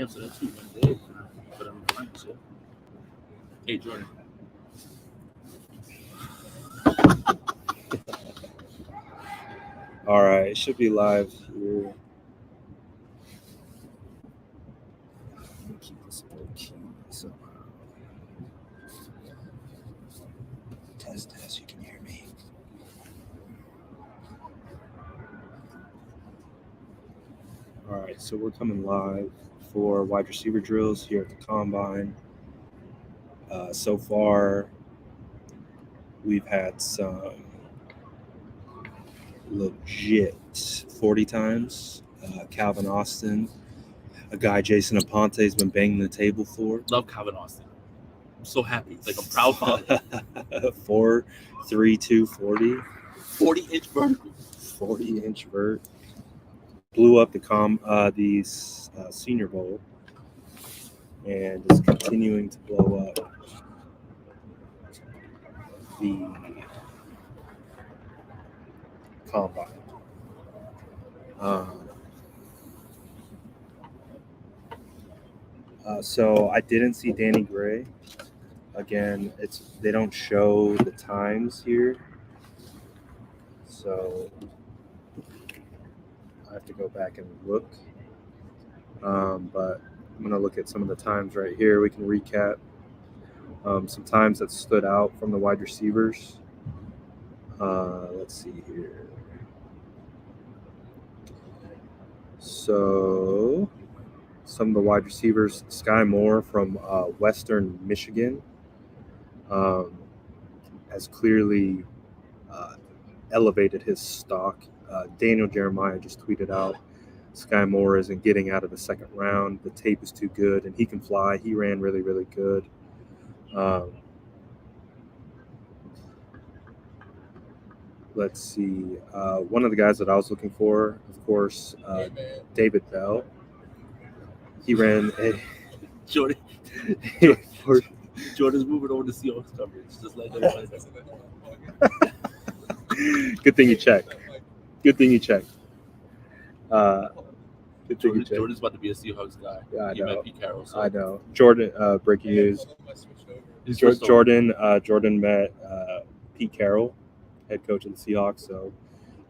Damn, so that's 2 Wednesday. But I'm fine, so. Hey, Jordan. All right, it should be live here. Let me keep this low key somehow. Test, you can hear me. All right, so we're coming live for wide receiver drills here at the Combine. So far, we've had some legit 40 times. Calvin Austin, a guy Jason Aponte has been banging the table for. Love Calvin Austin. I'm so happy. Like a proud father. 4.32 40. 40-inch vertical. 40-inch vert. Blew up the Senior Bowl and is continuing to blow up the Combine. So I didn't see Danny Gray. Again, they don't show the times here, so I have to go back and look. But I'm going to look at some of the times right here. We can recap some times that stood out from the wide receivers. Let's see here. So some of the wide receivers, Sky Moore from Western Michigan, has clearly elevated his stock. Daniel Jeremiah just tweeted out, Sky Moore isn't getting out of the second round. The tape is too good, and he can fly. He ran really, really good. Let's see. One of the guys that I was looking for, of course, David Bell. He ran a... Jordan's moving over to Seahawks coverage. Just like everybody does. Good thing you checked. Good thing you checked. Jordan's about to be a Seahawks guy. Yeah, I know. Met Pete Carroll, so. I know. Jordan, breaking news. Jordan met Pete Carroll, head coach of the Seahawks, so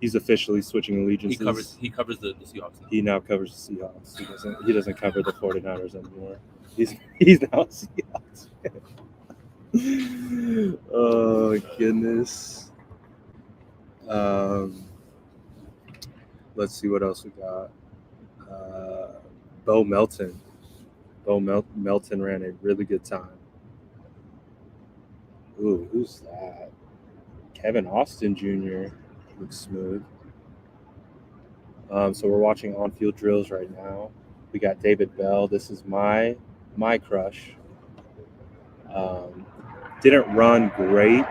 he's officially switching allegiances. He covers the Seahawks now. He now covers the Seahawks. He doesn't cover the 49ers anymore. He's now a Seahawks fan. Oh goodness. Let's see what else we got. Bo Melton. Melton ran a really good time. Ooh, who's that? Kevin Austin Jr. looks smooth. So we're watching on-field drills right now. We got David Bell. This is my crush. Didn't run great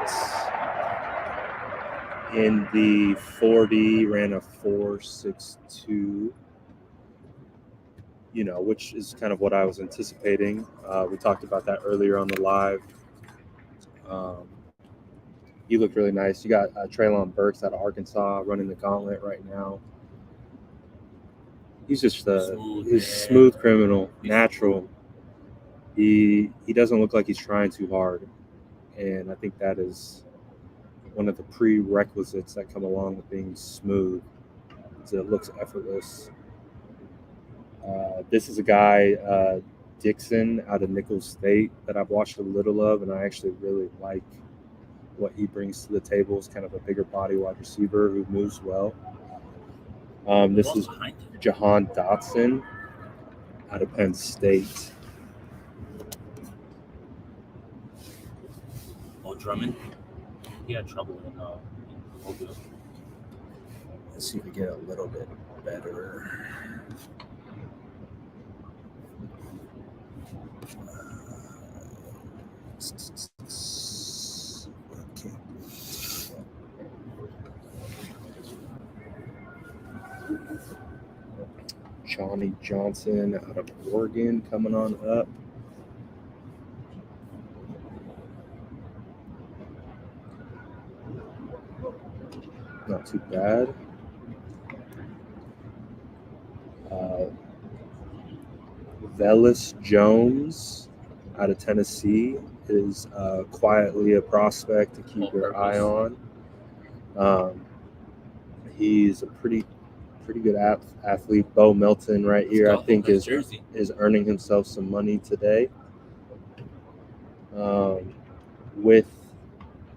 in the 40. Ran a 4.62. Which is kind of what I was anticipating. We talked about that earlier on the live. He looked really nice. You got Treylon Burks out of Arkansas running the gauntlet right now. He's just smooth criminal, natural. He doesn't look like he's trying too hard, and I think that is one of the prerequisites that come along with being smooth. Is it looks effortless. This is a guy, Dixon, out of Nicholls State, that I've watched a little of, and I actually really like what he brings to the table. Is kind of a bigger body wide receiver who moves well. This is Jahan Dotson out of Penn State. Oh, Drummond? He had trouble in Mobile. Let's see if we get a little bit better. Johnny Johnson out of Oregon coming on up. Not too bad. Velus Jones out of Tennessee is quietly a prospect to keep your eye on. He's a pretty good athlete. Bo Melton right here, I think, is earning himself some money today. With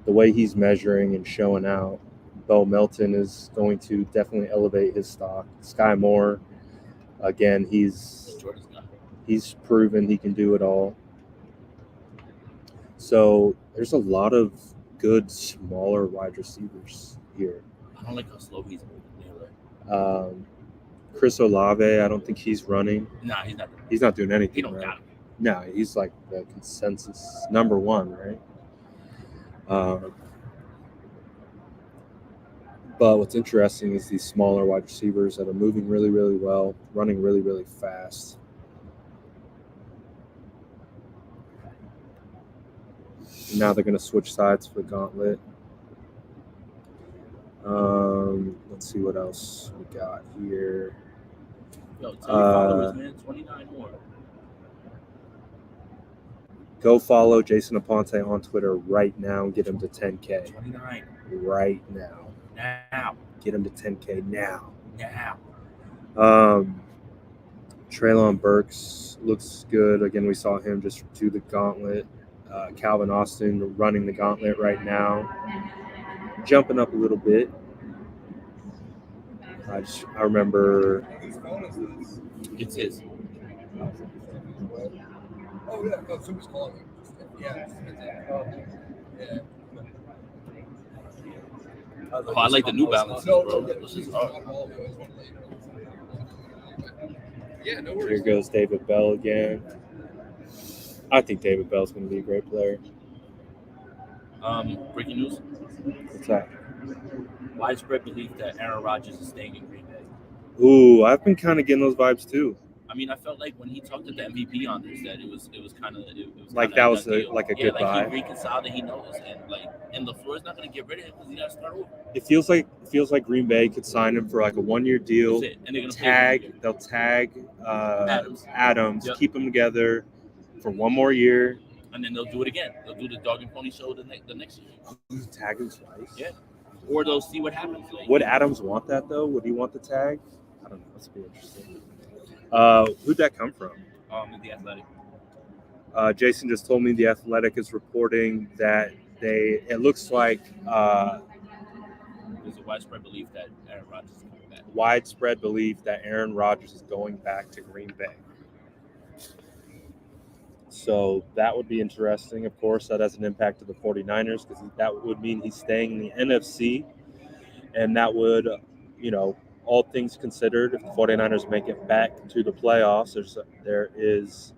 the way he's measuring and showing out, Bo Melton is going to definitely elevate his stock. Sky Moore, again, he's proven he can do it all. So there's a lot of good smaller wide receivers here. I don't like how slow he's moving. Chris Olave, I don't think he's running. Nah, he's not doing anything. He don't got him. No, he's like the consensus number one, right? But what's interesting is these smaller wide receivers that are moving really, really well, running really, really fast. Now they're going to switch sides for the gauntlet. Let's see what else we got here. Yo, tell your followers, man, 29 more. Go follow Jason Aponte on Twitter right now and get him to 10K. 29. Right now. Now. Get him to 10K now. Now. Treylon Burks looks good. Again, we saw him just do the gauntlet. Calvin Austin running the gauntlet right now. Jumping up a little bit. I remember. It's his. Oh, yeah. Oh, somebody's calling me. Yeah. Oh, I like the New Balances, bro. This is hard. Yeah, no worries. Here goes David Bell again. I think David Bell's going to be a great player. Breaking news. What's that? Widespread belief that Aaron Rodgers is staying in Green Bay. Ooh, I've been kind of getting those vibes too. I mean, I felt like when he talked to the MVP on this, that it was kind of like that was a good vibe. He reconciled and he knows, and LaFleur's not going to get rid of him because he got to start over. It feels like Green Bay could sign him for like a 1-year deal. That's it. And they're going to they'll tag Adams, yep. Keep them together for 1 more year, and then they'll do it again. They'll do the dog and pony show the next year. Tag him twice. Yeah. Or they'll see what happens. Would Adams want that though? Would he want the tag? I don't know. That's be interesting. Who'd that come from? The Athletic. Jason just told me the Athletic is reporting that it looks like there's a widespread belief that Aaron Rodgers is coming back. Widespread belief that Aaron Rodgers is going back to Green Bay. So that would be interesting. Of course, that has an impact to the 49ers because that would mean he's staying in the NFC. And that would, all things considered, if the 49ers make it back to the playoffs, there is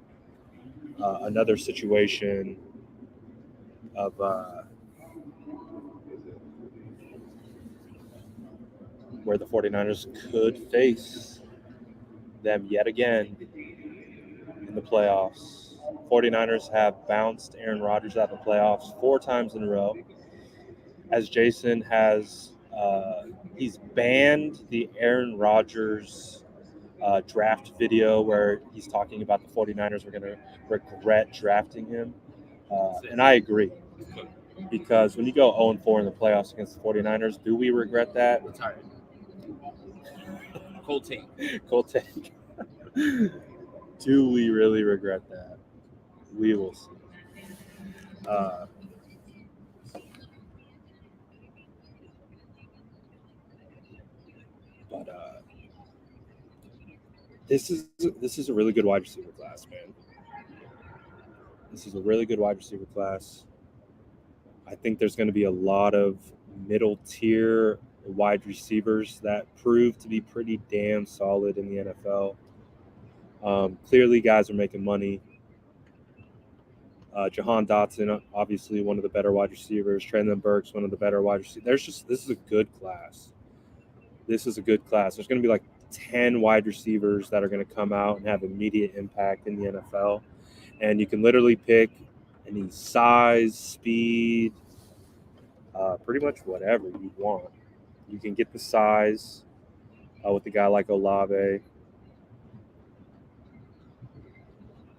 another situation of where the 49ers could face them yet again in the playoffs. 49ers have bounced Aaron Rodgers out of the playoffs 4 times in a row. As Jason has he's banned the Aaron Rodgers draft video where he's talking about the 49ers were going to regret drafting him. And I agree. Because when you go 0-4 in the playoffs against the 49ers, do we regret that? It's hard. Cold take. Do we really regret that? We will see. This is a really good wide receiver class, man. This is a really good wide receiver class. I think there's going to be a lot of middle tier wide receivers that prove to be pretty damn solid in the NFL. Clearly, guys are making money. Jahan Dotson, obviously one of the better wide receivers. Treylon Burks, one of the better wide receivers. This is a good class. There's going to be like 10 wide receivers that are going to come out and have immediate impact in the NFL. And you can literally pick any size, speed, pretty much whatever you want. You can get the size with a guy like Olave.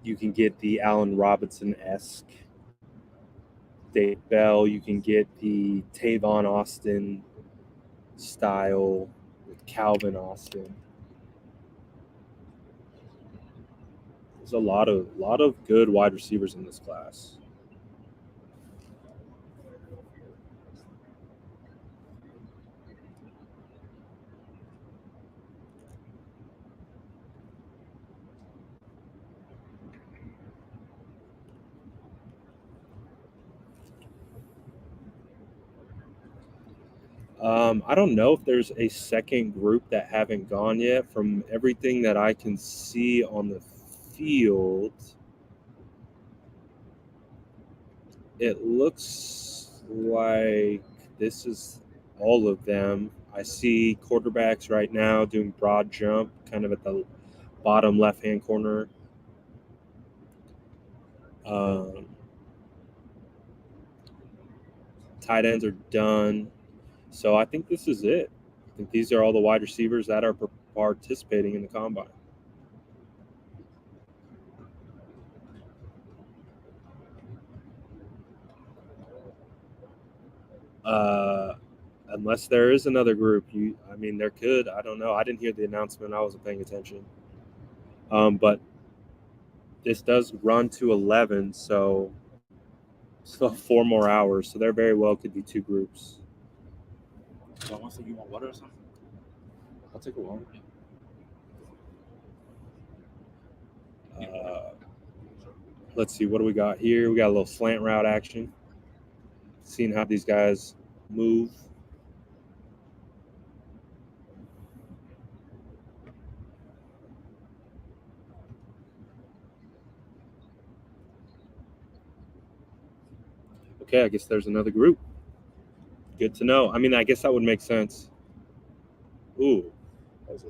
You can get the Allen Robinson-esque Dave Bell. You can get the Tavon Austin style with Calvin Austin. There's a lot of good wide receivers in this class. I don't know if there's a second group that haven't gone yet. From everything that I can see on the field, it looks like this is all of them. I see quarterbacks right now doing broad jump, kind of at the bottom left-hand corner. Tight ends are done. So I think this is it. I think these are all the wide receivers that are participating in the combine. Unless there is another group, there could. I don't know. I didn't hear the announcement. I wasn't paying attention. But this does run to 11, so still 4 more hours. So there very well could be 2 groups. So I want to say, you want water or something? I'll take a water. Let's see, what do we got here? We got a little slant route action. Seeing how these guys move. Okay, I guess there's another group. Good to know. I guess that would make sense. Ooh, it's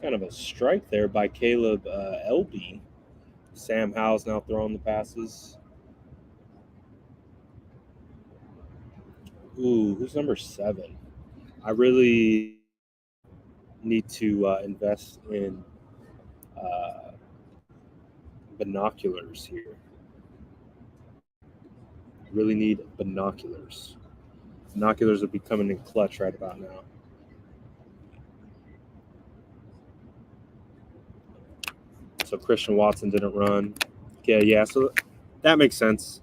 kind of a strike there by Caleb Elby. Sam Howell's now throwing the passes. Ooh, who's number 7? I really need to invest in binoculars here. Really need binoculars. Binoculars will be coming in clutch right about now. So Christian Watson didn't run. Yeah, so that makes sense.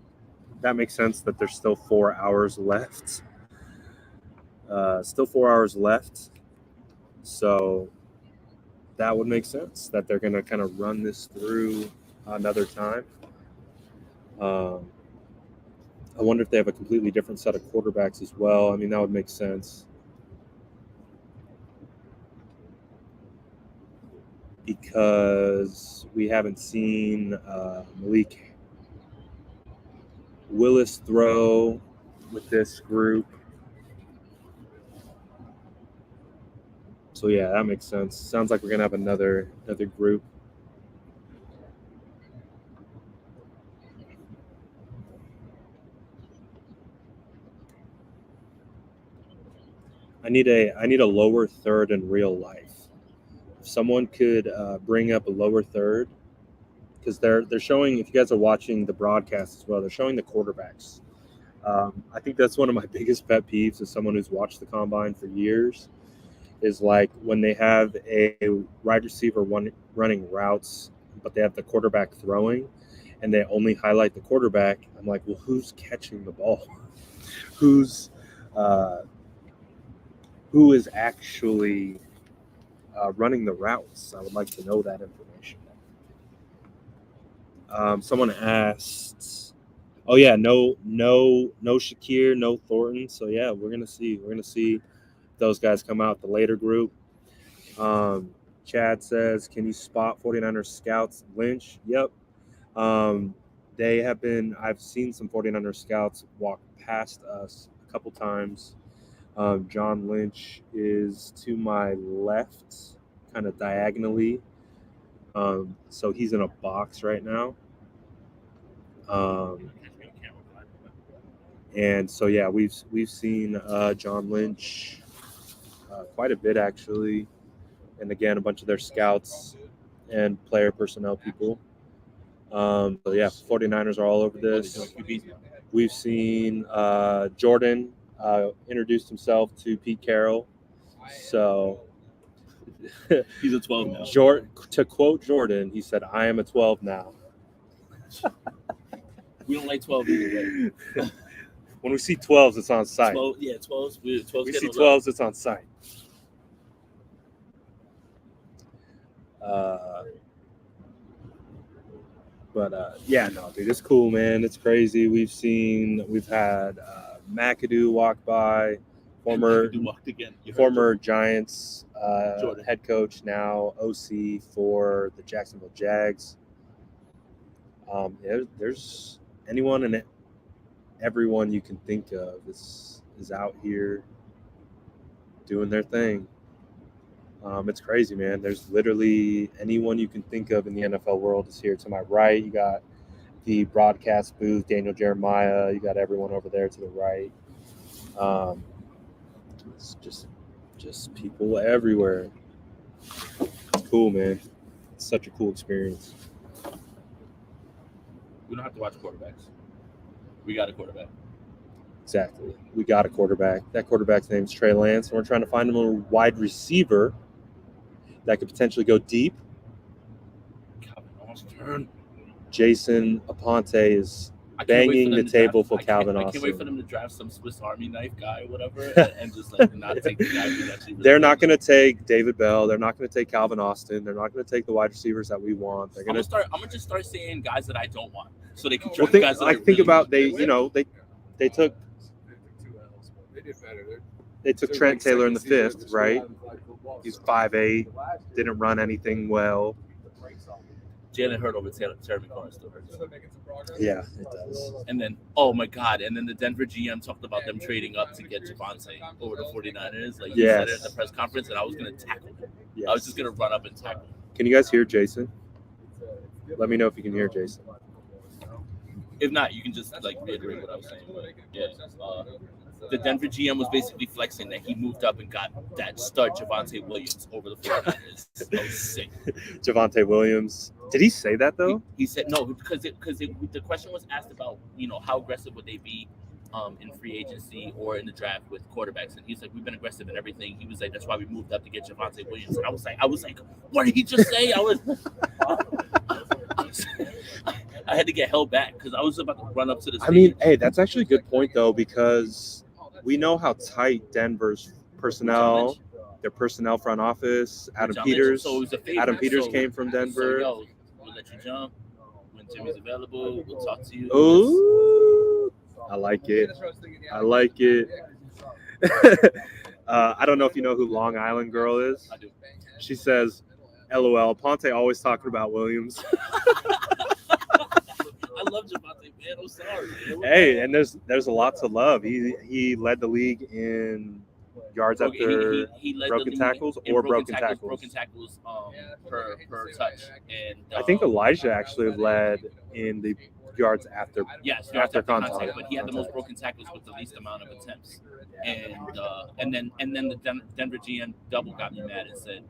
That makes sense that there's still 4 hours left. Still 4 hours left. So that would make sense that they're going to kind of run this through another time. I wonder if they have a completely different set of quarterbacks as well. That would make sense. Because we haven't seen Malik Willis throw with this group. So yeah, that makes sense. Sounds like we're gonna have another group. I need a lower third in real life. If someone could bring up a lower third, because they're showing, if you guys are watching the broadcast as well, they're showing the quarterbacks. I think that's one of my biggest pet peeves as someone who's watched the combine for years, is like when they have a wide receiver running routes, but they have the quarterback throwing, and they only highlight the quarterback. I'm like, well, who's catching the ball? Who is actually running the routes? I would like to know that information. Someone asked, oh yeah, no Shakir, no Thornton. So yeah, we're gonna see those guys come out the later group. Chad says, can you spot 49ers scouts? Lynch, yep. They have been, I've seen some 49ers scouts walk past us a couple times. John Lynch is to my left, kind of diagonally. So he's in a box right now. And so yeah, we've seen John Lynch quite a bit actually, and again a bunch of their scouts and player personnel people. So yeah, 49ers are all over this. We've seen Jordan introduced himself to Pete Carroll. So He's a 12 now. To quote Jordan, he said, "I am a 12 now." We don't like 12 either, right? When we see 12s, it's on site. 12, yeah, 12s. We See 12s, it's on site. Yeah, no, dude, it's cool, man. It's crazy. We've had McAdoo walk by, former Giants head coach, now OC for the Jacksonville Jags. There's anyone and everyone you can think of is out here doing their thing. It's crazy, man. There's literally anyone you can think of in the NFL world is here. To my right, you got the broadcast booth, Daniel Jeremiah. You got everyone over there to the right. It's just people everywhere. It's cool, man. It's such a cool experience. We don't have to watch quarterbacks. We got a quarterback. Exactly. We got a quarterback. That quarterback's name is Trey Lance, and we're trying to find him a wide receiver that could potentially go deep. Calvin Austin. Jason Aponte is banging the table for Calvin Austin. I can't wait for them to draft some Swiss Army knife guy or whatever and just like not take the guy who's actually really They're not going to take David Bell. They're not going to take Calvin Austin. They're not going to take the wide receivers that we want. They're going to. I'm gonna just start saying guys that I don't want, so they can Well, draft guys that I think about they took. They did better. They took Trent Taylor in the 5th, right? He's 5'8", didn't run anything well. Jalen Hurd over Terry McLaurin still hurts. Yeah, it does. And then, oh my God, and then the Denver GM talked about them trading up to get Javonte over the 49ers. Like you said it at the press conference, and I was going to tackle him. Yes. I was just going to run up and tackle him. Can you guys hear Jason? Let me know if you can hear Jason. If not, you can just like reiterate what I was saying. Yeah. The Denver GM was basically flexing that he moved up and got that stud Javonte Williams over the 49ers. That was sick. Javonte Williams. Did he say that though? He said no because the question was asked about how aggressive would they be in free agency or in the draft with quarterbacks, and he's like, we've been aggressive in everything. He was like, that's why we moved up to get Javonte Williams, and I was like, what did he just say? I had to get held back because I was about to run up to the stage. I mean, hey, that's actually a good point though, because we know how tight Denver's personnel, their personnel front office, Adam Peters. Adam Peters came from Denver. So, we'll let you jump when Jimmy's available. We'll talk to you. Oh, I like it. I like it. I don't know if you know who Long Island Girl is. I do. She says, "LOL, Ponte always talking about Williams." I love Javonte, man. I'm sorry. Hey, and there's a lot to love. He led the league in yards after broken tackles or broken tackles. Broken tackles per touch. And I think Elijah actually led in the yards after contact. But he had the most broken tackles with the least amount of attempts. And then the Denver GM double got me mad and said,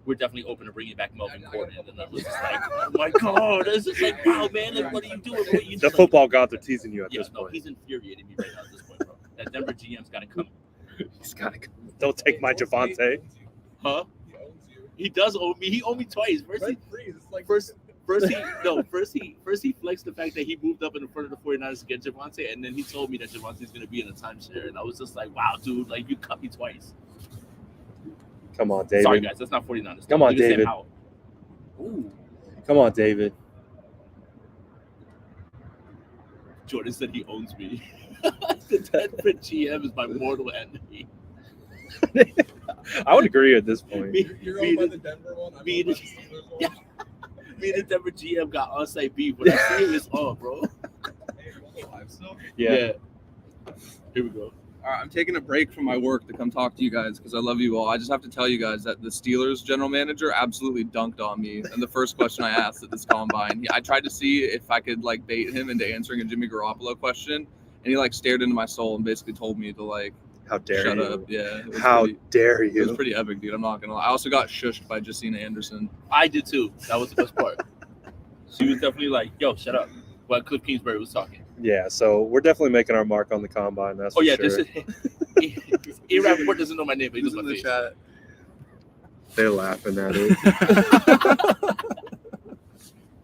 we're definitely open to bringing back Melvin Gordon. And I was just like, oh my God. It's just like, wow, man, like, what are you doing? The football gods are teasing you at this point. He's infuriating me right now at this point, bro. That Denver GM's got to come. He's got to come. Don't take my Javonte. Huh? He does owe me. He owed me twice. First he flexed the fact that he moved up in front of the 49ers to get Javonte, and then he told me that Javonte's going to be in a timeshare. And I was just like, wow, dude, like, you cut me twice. Come on, David. Sorry, guys. That's not 49ers. Come on, David. Ooh. Come on, David. Jordan said he owns me. The Denver GM is my mortal enemy. I would agree at this point. You're owned by the Denver one? Me and the Denver GM got on-site beef, but I see this on, bro. Yeah. Here we go. All right, I'm taking a break from my work to come talk to you guys because I love you all. I just have to tell you guys that the Steelers general manager absolutely dunked on me. And the first question I asked at this combine, I tried to see if I could bait him into answering a Jimmy Garoppolo question, and he stared into my soul and basically told me to How dare Shut you? up. Yeah. It was How pretty, dare it was you? pretty epic, dude. I'm not gonna lie. I also got shushed by Jacina Anderson. I did too. That was the best part. She was definitely like, "Yo, shut up." While Cliff Kingsbury was talking. Yeah, so we're definitely making our mark on the combine. That's Oh for yeah, sure. this is. A-Rap Report doesn't know my name, but he knows my face. chat? They're laughing at it.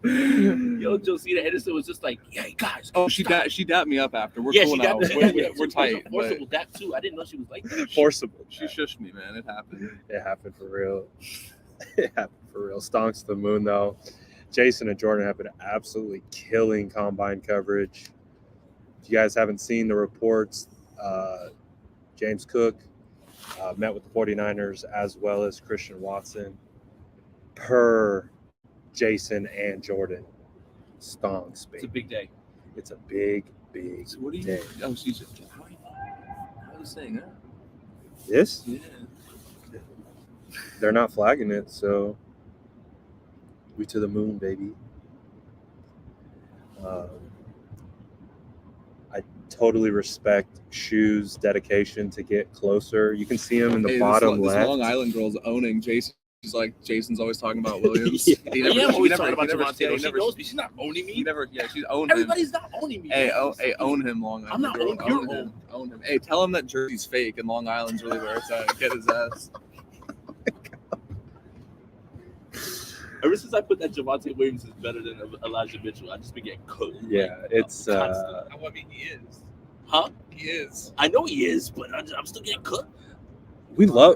Yo, Josina Anderson was just like, "Yeah, guys." Oh, she dapped me up after. We're Yeah, cool she now. got We're tight. But Forcible that too. I didn't know she was like that. Forcible. she shushed me, man. It happened. It happened for real. It happened for real. Stonks to the moon, though. Jason and Jordan have been absolutely killing combine coverage. If you guys haven't seen the reports, James Cook met with the 49ers as well as Christian Watson per Jason and Jordan. Stonks, It's a baby. big day. It's a big, big So what do you? day. Oh, she's. How are you saying that? This? Yeah. They're not flagging it, so we to the moon, baby. I totally respect Shu's dedication to get closer. You can see him in the bottom this left. Long Island girl's owning Jason. She's like, Jason's always talking about Williams. Yeah. I am always talking about Javonte. She knows me. She's not owning me. She's owned him. Everybody's not owning me. Hey, own him, Long Island. I'm not girl. owning- you're Own him. Own him. Hey, tell him that Jersey's fake and Long Island's really where it's at. Get his ass. Ever since I put that Javonte Williams is better than Elijah Mitchell, I just been getting cooked. Yeah, it's constant. I mean, he is. Huh? He is. I know he is, but I'm still getting cooked. we love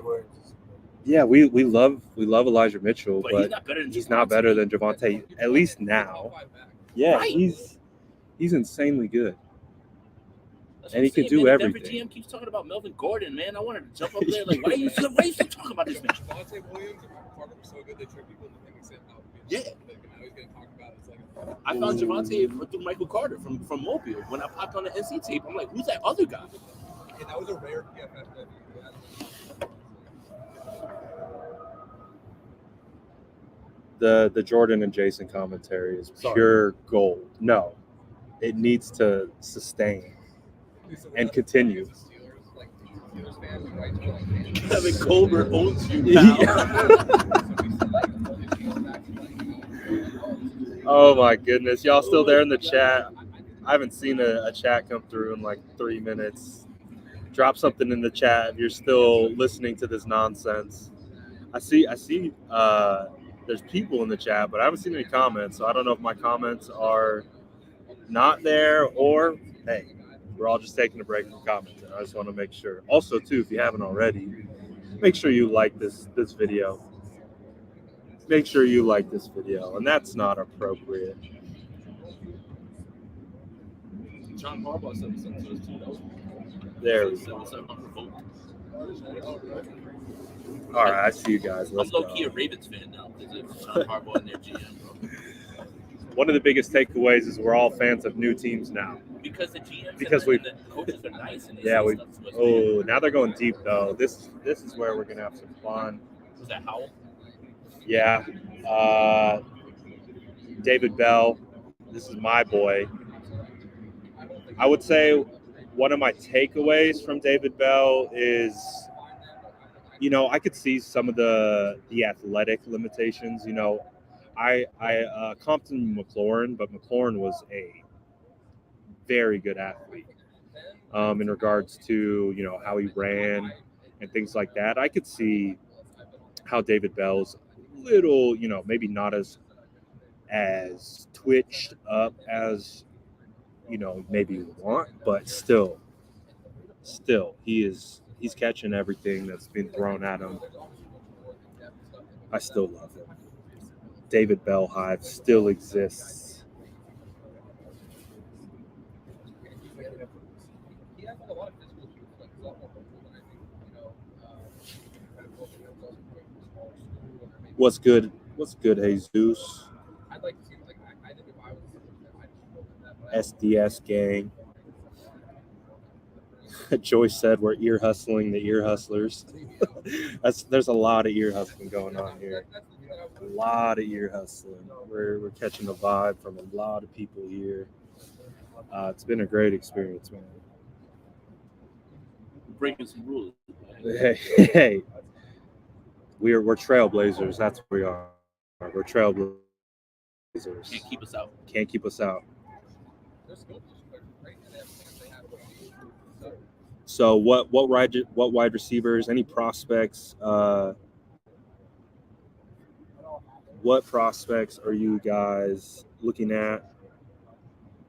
we love Elijah Mitchell, But but he's not better than he's Javonte. not better than Javonte, at least now. Yeah, Right. he's insanely good. That's And what he can I'm do saying, man. The everything. Denver GM keeps talking about Melvin Gordon, man. I wanted to jump up there. Like, why are you still talking about this man? Javonte Williams and Michael Carter were so good they tricked people into thinking Sam Howell. Yeah. Now he's going to talk about it. It's like, I found Javonte through Michael Carter from Mobile. When I popped on the NC tape, I'm like, who's that other guy? yeah, that was a rare PFF that he had. The Jordan and Jason commentary is Sorry. pure gold. No, it needs to sustain and continue. Kevin Colbert owns you Oh my goodness, y'all still there in the chat? I haven't seen a chat come through in like 3 minutes. Drop something in the chat if you're still listening to this nonsense. I see there's people in the chat, but I haven't seen any comments, so I don't know if my comments are not there or, hey, we're all just taking a break from commenting. I just want to make sure. Also, too, if you haven't already, make sure you like this video. Make sure you like this video, and that's not appropriate. John Harbaugh said something to us too. That was There we go. All right, I see you guys. I'm Let's low go. key a Ravens fan now because of John Harbaugh and their GM, bro. One of the biggest takeaways is we're all fans of new teams now. Because the GMs Because and the coaches are nice and they Yeah, say we. stuff to us. Oh, now they're going deep though. This is where we're gonna have some fun. Was that Howell? Yeah. David Bell. This is my boy. I would say one of my takeaways from David Bell is, I could see some of the athletic limitations. I comped him McLaurin, but McLaurin was a very good athlete in regards to, how he ran and things like that. I could see how David Bell's little, maybe not as twitched up as, maybe you want, but still he's catching everything that's been thrown at him. I still love him. David Bell Hive still exists. What's good, Jesus? SDS gang. Joyce said we're ear hustling the ear hustlers. There's a lot of ear hustling going on here. A lot of ear hustling. We're catching a vibe from a lot of people here. It's been a great experience, man. breaking some rules. Hey, we're trailblazers. That's what we are. We're trailblazers. Can't keep us out. Can't keep us out. Their skill position players are great, and everything they have. So what wide receivers? Any prospects? What prospects are you guys looking at?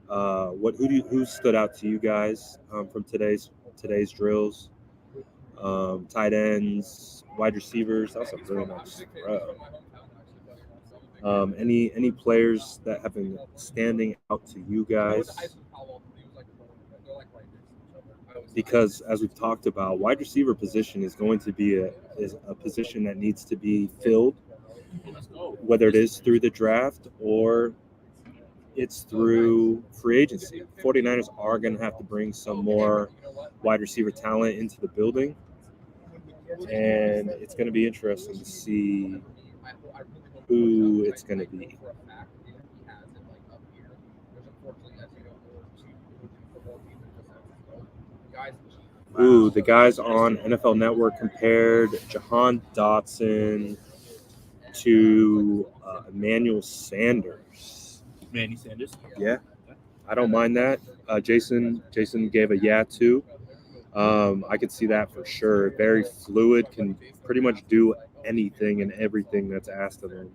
Who stood out to you guys from today's drills? Tight ends, wide receivers. That's a really nice throw. Any players that have been standing out to you guys? Because as we've talked about, wide receiver position is going to be a position that needs to be filled, whether it is through the draft or it's through free agency. 49ers are going to have to bring some more wide receiver talent into the building, and it's going to be interesting to see who it's going to be. Ooh, the guys on NFL Network compared Jahan Dotson to Emmanuel Sanders. Manny Sanders. Yeah, I don't mind that. Jason gave a yeah too. I could see that for sure. Very fluid, can pretty much do anything and everything that's asked of him.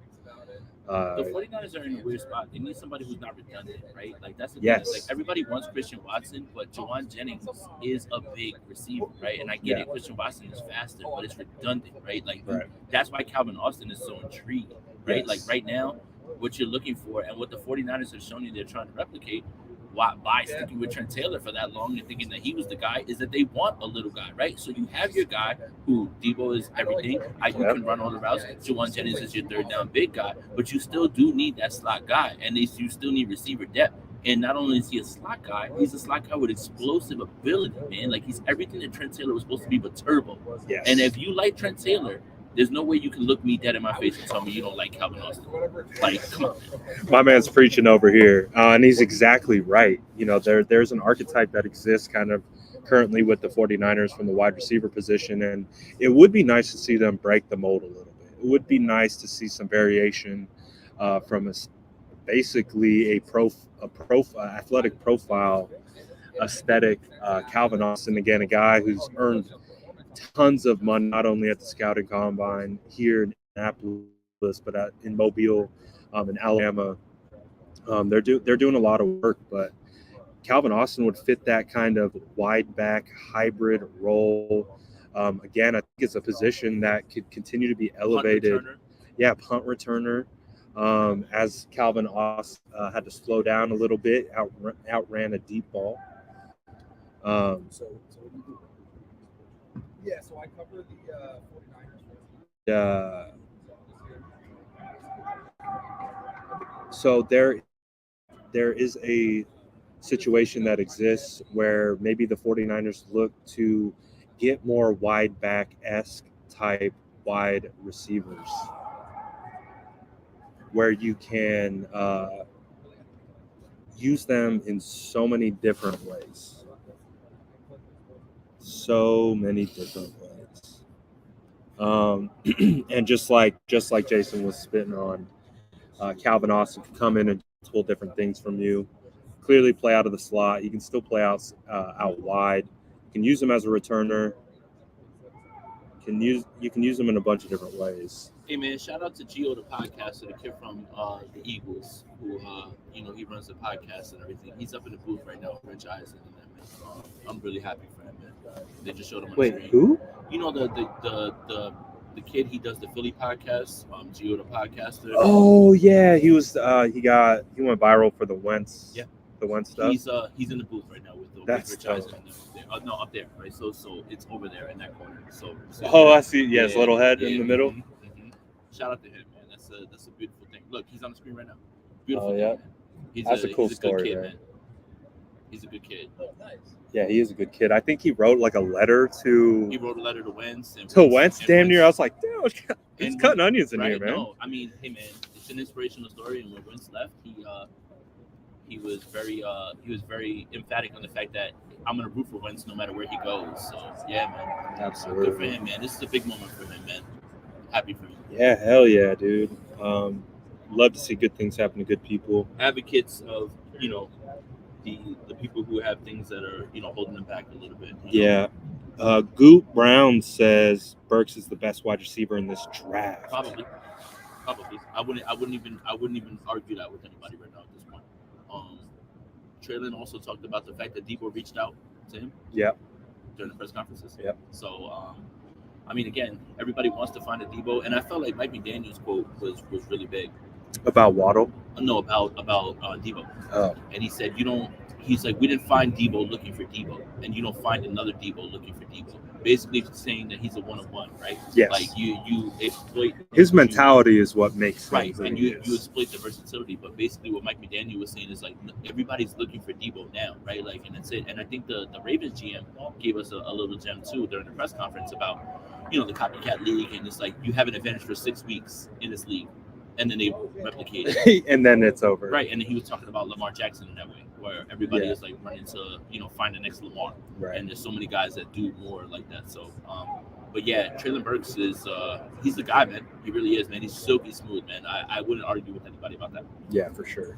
The 49ers are in a weird spot. They need somebody who's not redundant, right? Like that's the Yes. thing. Like everybody wants Christian Watson, but Jawan Jennings is a big receiver, right? And I get it. Christian Watson is faster, but it's redundant, right? Like that's why Calvin Austin is so intriguing, right? Yes. Like right now, what you're looking for and what the 49ers have shown you they're trying to replicate by sticking with Trent Taylor for that long and thinking that he was the guy is that they want a little guy, right? So you have your guy who Debo is everything. You can run all the routes. Jawan Jennings is your third down big guy, but you still do need that slot guy, and you still need receiver depth. And not only is he a slot guy, he's a slot guy with explosive ability, man. Like he's everything that Trent Taylor was supposed to be, but turbo. Yes. And if you like Trent Taylor, there's no way you can look me dead in my face and tell me you don't like Calvin Austin. Like, come on. My man's preaching over here, and he's exactly right. You know, there's an archetype that exists kind of currently with the 49ers from the wide receiver position, and it would be nice to see them break the mold a little bit. It would be nice to see some variation from basically a athletic profile aesthetic. Calvin Austin, again, a guy who's earned tons of money, not only at the scouting combine here in Indianapolis, but in Mobile, in Alabama. They're doing a lot of work, but Calvin Austin would fit that kind of wide back hybrid role. Again, I think it's a position that could continue to be elevated. Punt returner. As Calvin Austin had to slow down a little bit, outran a deep ball. So I cover the 49ers. So there is a situation that exists where maybe the 49ers look to get more wide back-esque type wide receivers where you can use them in so many different ways. And just like Jason was spitting on, Calvin Austin can come in and do multiple different things from you. Clearly play out of the slot. You can still play out wide. You can use him as a returner. You can use him in a bunch of different ways. Hey man, shout out to Gio the podcaster, the kid from the Eagles, who he runs the podcast and everything. He's up in the booth right now with Rich Eisen and that, man. I'm really happy for him, man. They just showed him on the screen. Who? You know the kid, he does the Philly podcast, Gio the podcaster. Oh yeah, he was he went viral for the Wentz. Yeah. The Wentz stuff. He's in the booth right now with Rich Eisen and them. No, up there, right? So it's over there in that corner. So I see. Yeah, his little head in the middle. Mm-hmm. Shout out to him, man. That's a beautiful thing. Look, he's on the screen right now. Beautiful. Oh yeah. He's That's a cool good story, kid, man. He's a good kid. Yeah, he is a good kid. I think he wrote like a letter to. He wrote a letter to Wentz. Damn near. I was like, dude, he's cutting onions in here, man. No, I mean, hey man, it's an inspirational story. And when Wentz left, he was very emphatic on the fact that I'm gonna root for Wentz no matter where he goes. So yeah, man, Absolutely. good for him, man. This is a big moment for him, man. Happy for him. Yeah, hell yeah, dude. Love to see good things happen to good people. Advocates of the people who have things that are holding them back a little bit. Yeah. Goop Brown says Burks is the best wide receiver in this draft. Probably. I wouldn't even argue that with anybody right now at this point. Traylon also talked about the fact that Debo reached out to him. Yep. During the press conferences. Yep. So I mean, again, everybody wants to find a Debo, and I felt like Mike McDaniel's quote was really big. About Waddle? No, about Debo. Oh. And he said, he's like, we didn't find Debo looking for Debo, and you don't find another Debo looking for Debo. Basically saying that he's a one-on-one, right? Yes. Like you exploit his mentality is what makes right, him and you exploit the versatility. But basically, what Mike McDaniel was saying is like everybody's looking for Debo now, right? Like, and that's it. And I think the Ravens GM gave us a little gem too during the press conference about the copycat league, and it's like you have an advantage for 6 weeks in this league, and then they replicate it, and then it's over. Right, and then he was talking about Lamar Jackson in that way, where everybody is like running to find the next Lamar, right? And there's so many guys that do more like that. So, but yeah, Traylon Burks is he's the guy, man. He really is, man. He's silky smooth, man. I wouldn't argue with anybody about that. Yeah, for sure.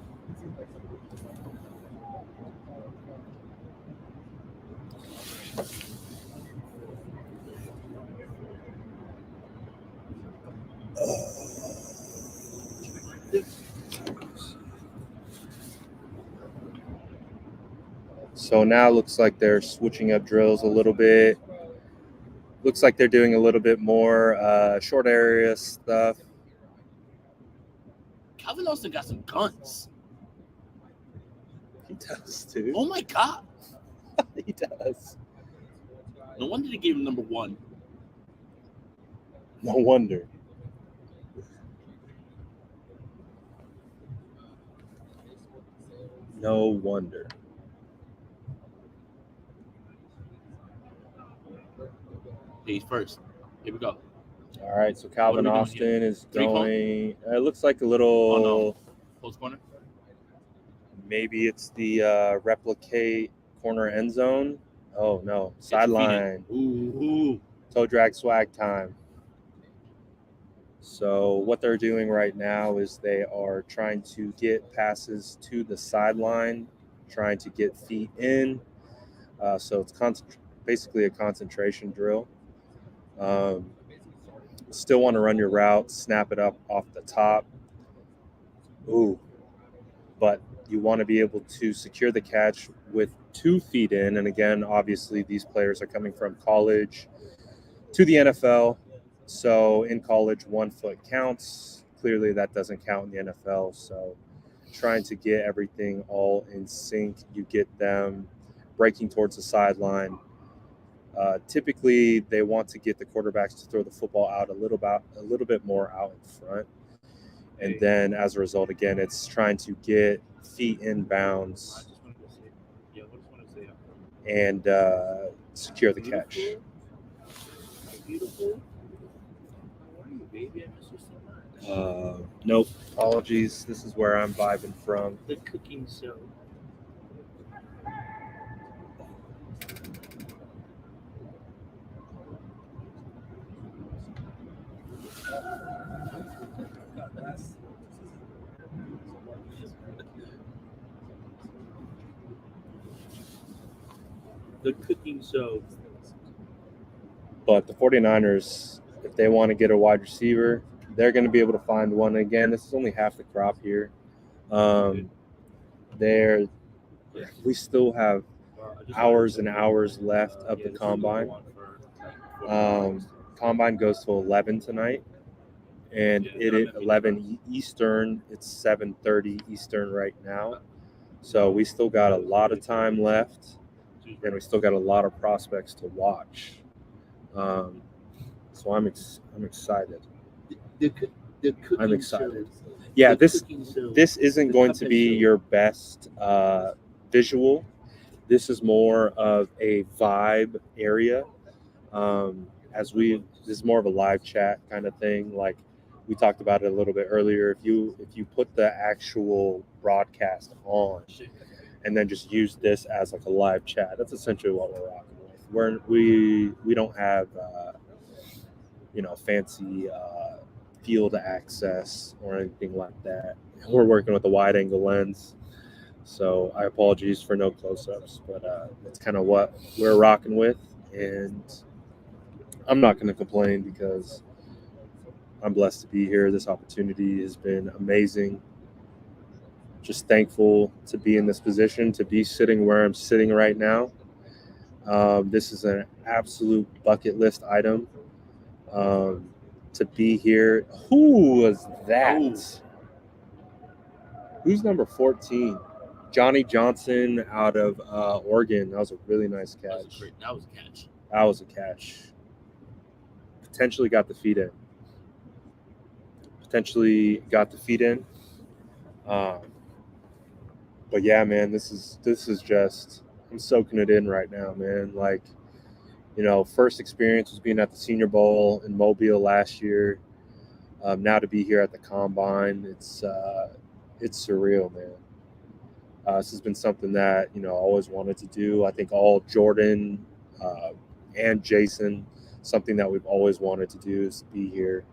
So now it looks like they're switching up drills a little bit. Looks like they're doing a little bit more short area stuff. Calvin Austin got some guns. He does too. Oh my God. He does. No wonder they gave him number 1. No wonder. No wonder. He's first. Here we go. All right, so Calvin Austin is going. It looks like a little. Oh, no. Close corner. Maybe it's the replicate corner end zone. Oh no, sideline. Ooh. Toe drag swag time. So what they're doing right now is they are trying to get passes to the sideline, trying to get feet in. So it's basically a concentration drill. Still want to run your route, snap it up off the top. Ooh, but you want to be able to secure the catch with 2 feet in. And again, obviously these players are coming from college to the NFL. So in college, 1 foot counts. Clearly that doesn't count in the NFL. So trying to get everything all in sync. You get them breaking towards the sideline. Typically, they want to get the quarterbacks to throw the football out a little bit more out in front. And then as a result, again, it's trying to get feet in bounds and secure the catch. Nope. Apologies. This is where I'm vibing from. The cooking show. The cooking show. But the 49ers, if they want to get a wide receiver, they're going to be able to find one. Again, this is only half the crop here. We still have hours and hours left of the combine. Combine goes to 11 tonight, and it is 11 Eastern. It's 7:30 Eastern right now. So we still got a lot of time left, and we still got a lot of prospects to watch. So I'm excited. I'm excited. Yeah, this isn't going to be your best visual. This is more of a vibe area. This is more of a live chat kind of thing. Like we talked about it a little bit earlier. If you put the actual broadcast on and then just use this as like a live chat, that's essentially what we're rocking with. We don't have fancy field access or anything like that. We're working with a wide angle lens, so I apologize for no close-ups, but that's kind of what we're rocking with, and I'm not going to complain because I'm blessed to be here. This opportunity has been amazing. Just thankful to be in this position, to be sitting where I'm sitting right now. This is an absolute bucket list item. To be here. Who was that? Ooh. Who's number 14? Johnny Johnson out of Oregon. That was a really nice catch. That was a catch. That was a catch. Potentially got the feet in. But yeah, man, this is just, I'm soaking it in right now, man. Like, first experience was being at the Senior Bowl in Mobile last year. Now to be here at the Combine, it's surreal, man. This has been something that I always wanted to do. I think all Jordan and Jason, something that we've always wanted to do is to be here.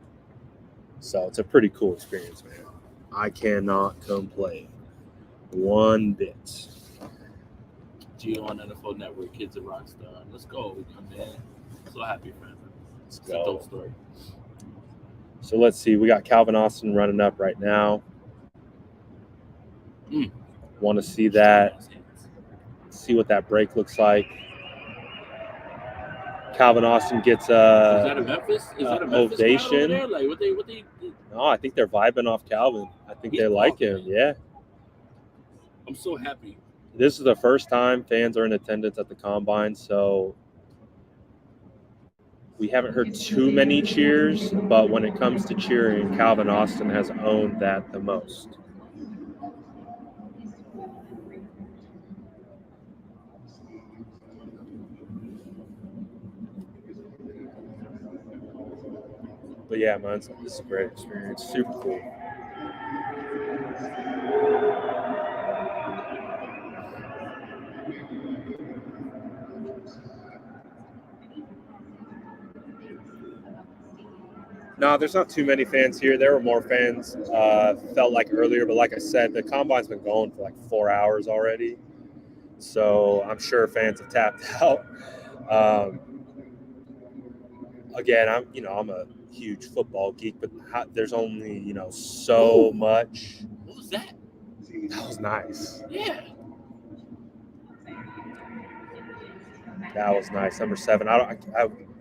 So it's a pretty cool experience, man. I cannot complain one bit. Gio on NFL Network, kid's a rock star. Let's go, man. So happy for him. Let's It's a go. dope story. So let's see. We got Calvin Austin running up right now. Want to see that. See what that break looks like. Calvin Austin gets Is that a Memphis? Is that a Memphis ovation. crowd over there? Like what they No, I think they're vibing off Calvin. I think He's they like awesome, him. man. Yeah. I'm so happy. This is the first time fans are in attendance at the Combine, so we haven't heard too many cheers, but when it comes to cheering, Calvin Austin has owned that the most. But yeah, man, this is a great experience. Super cool. No, there's not too many fans here. There were more fans, felt like earlier, but like I said, the Combine's been going for like 4 hours already. So I'm sure fans have tapped out. Again, I'm a huge football geek, but there's only, so much. What was that? That was nice. Yeah. That was nice. Number 7.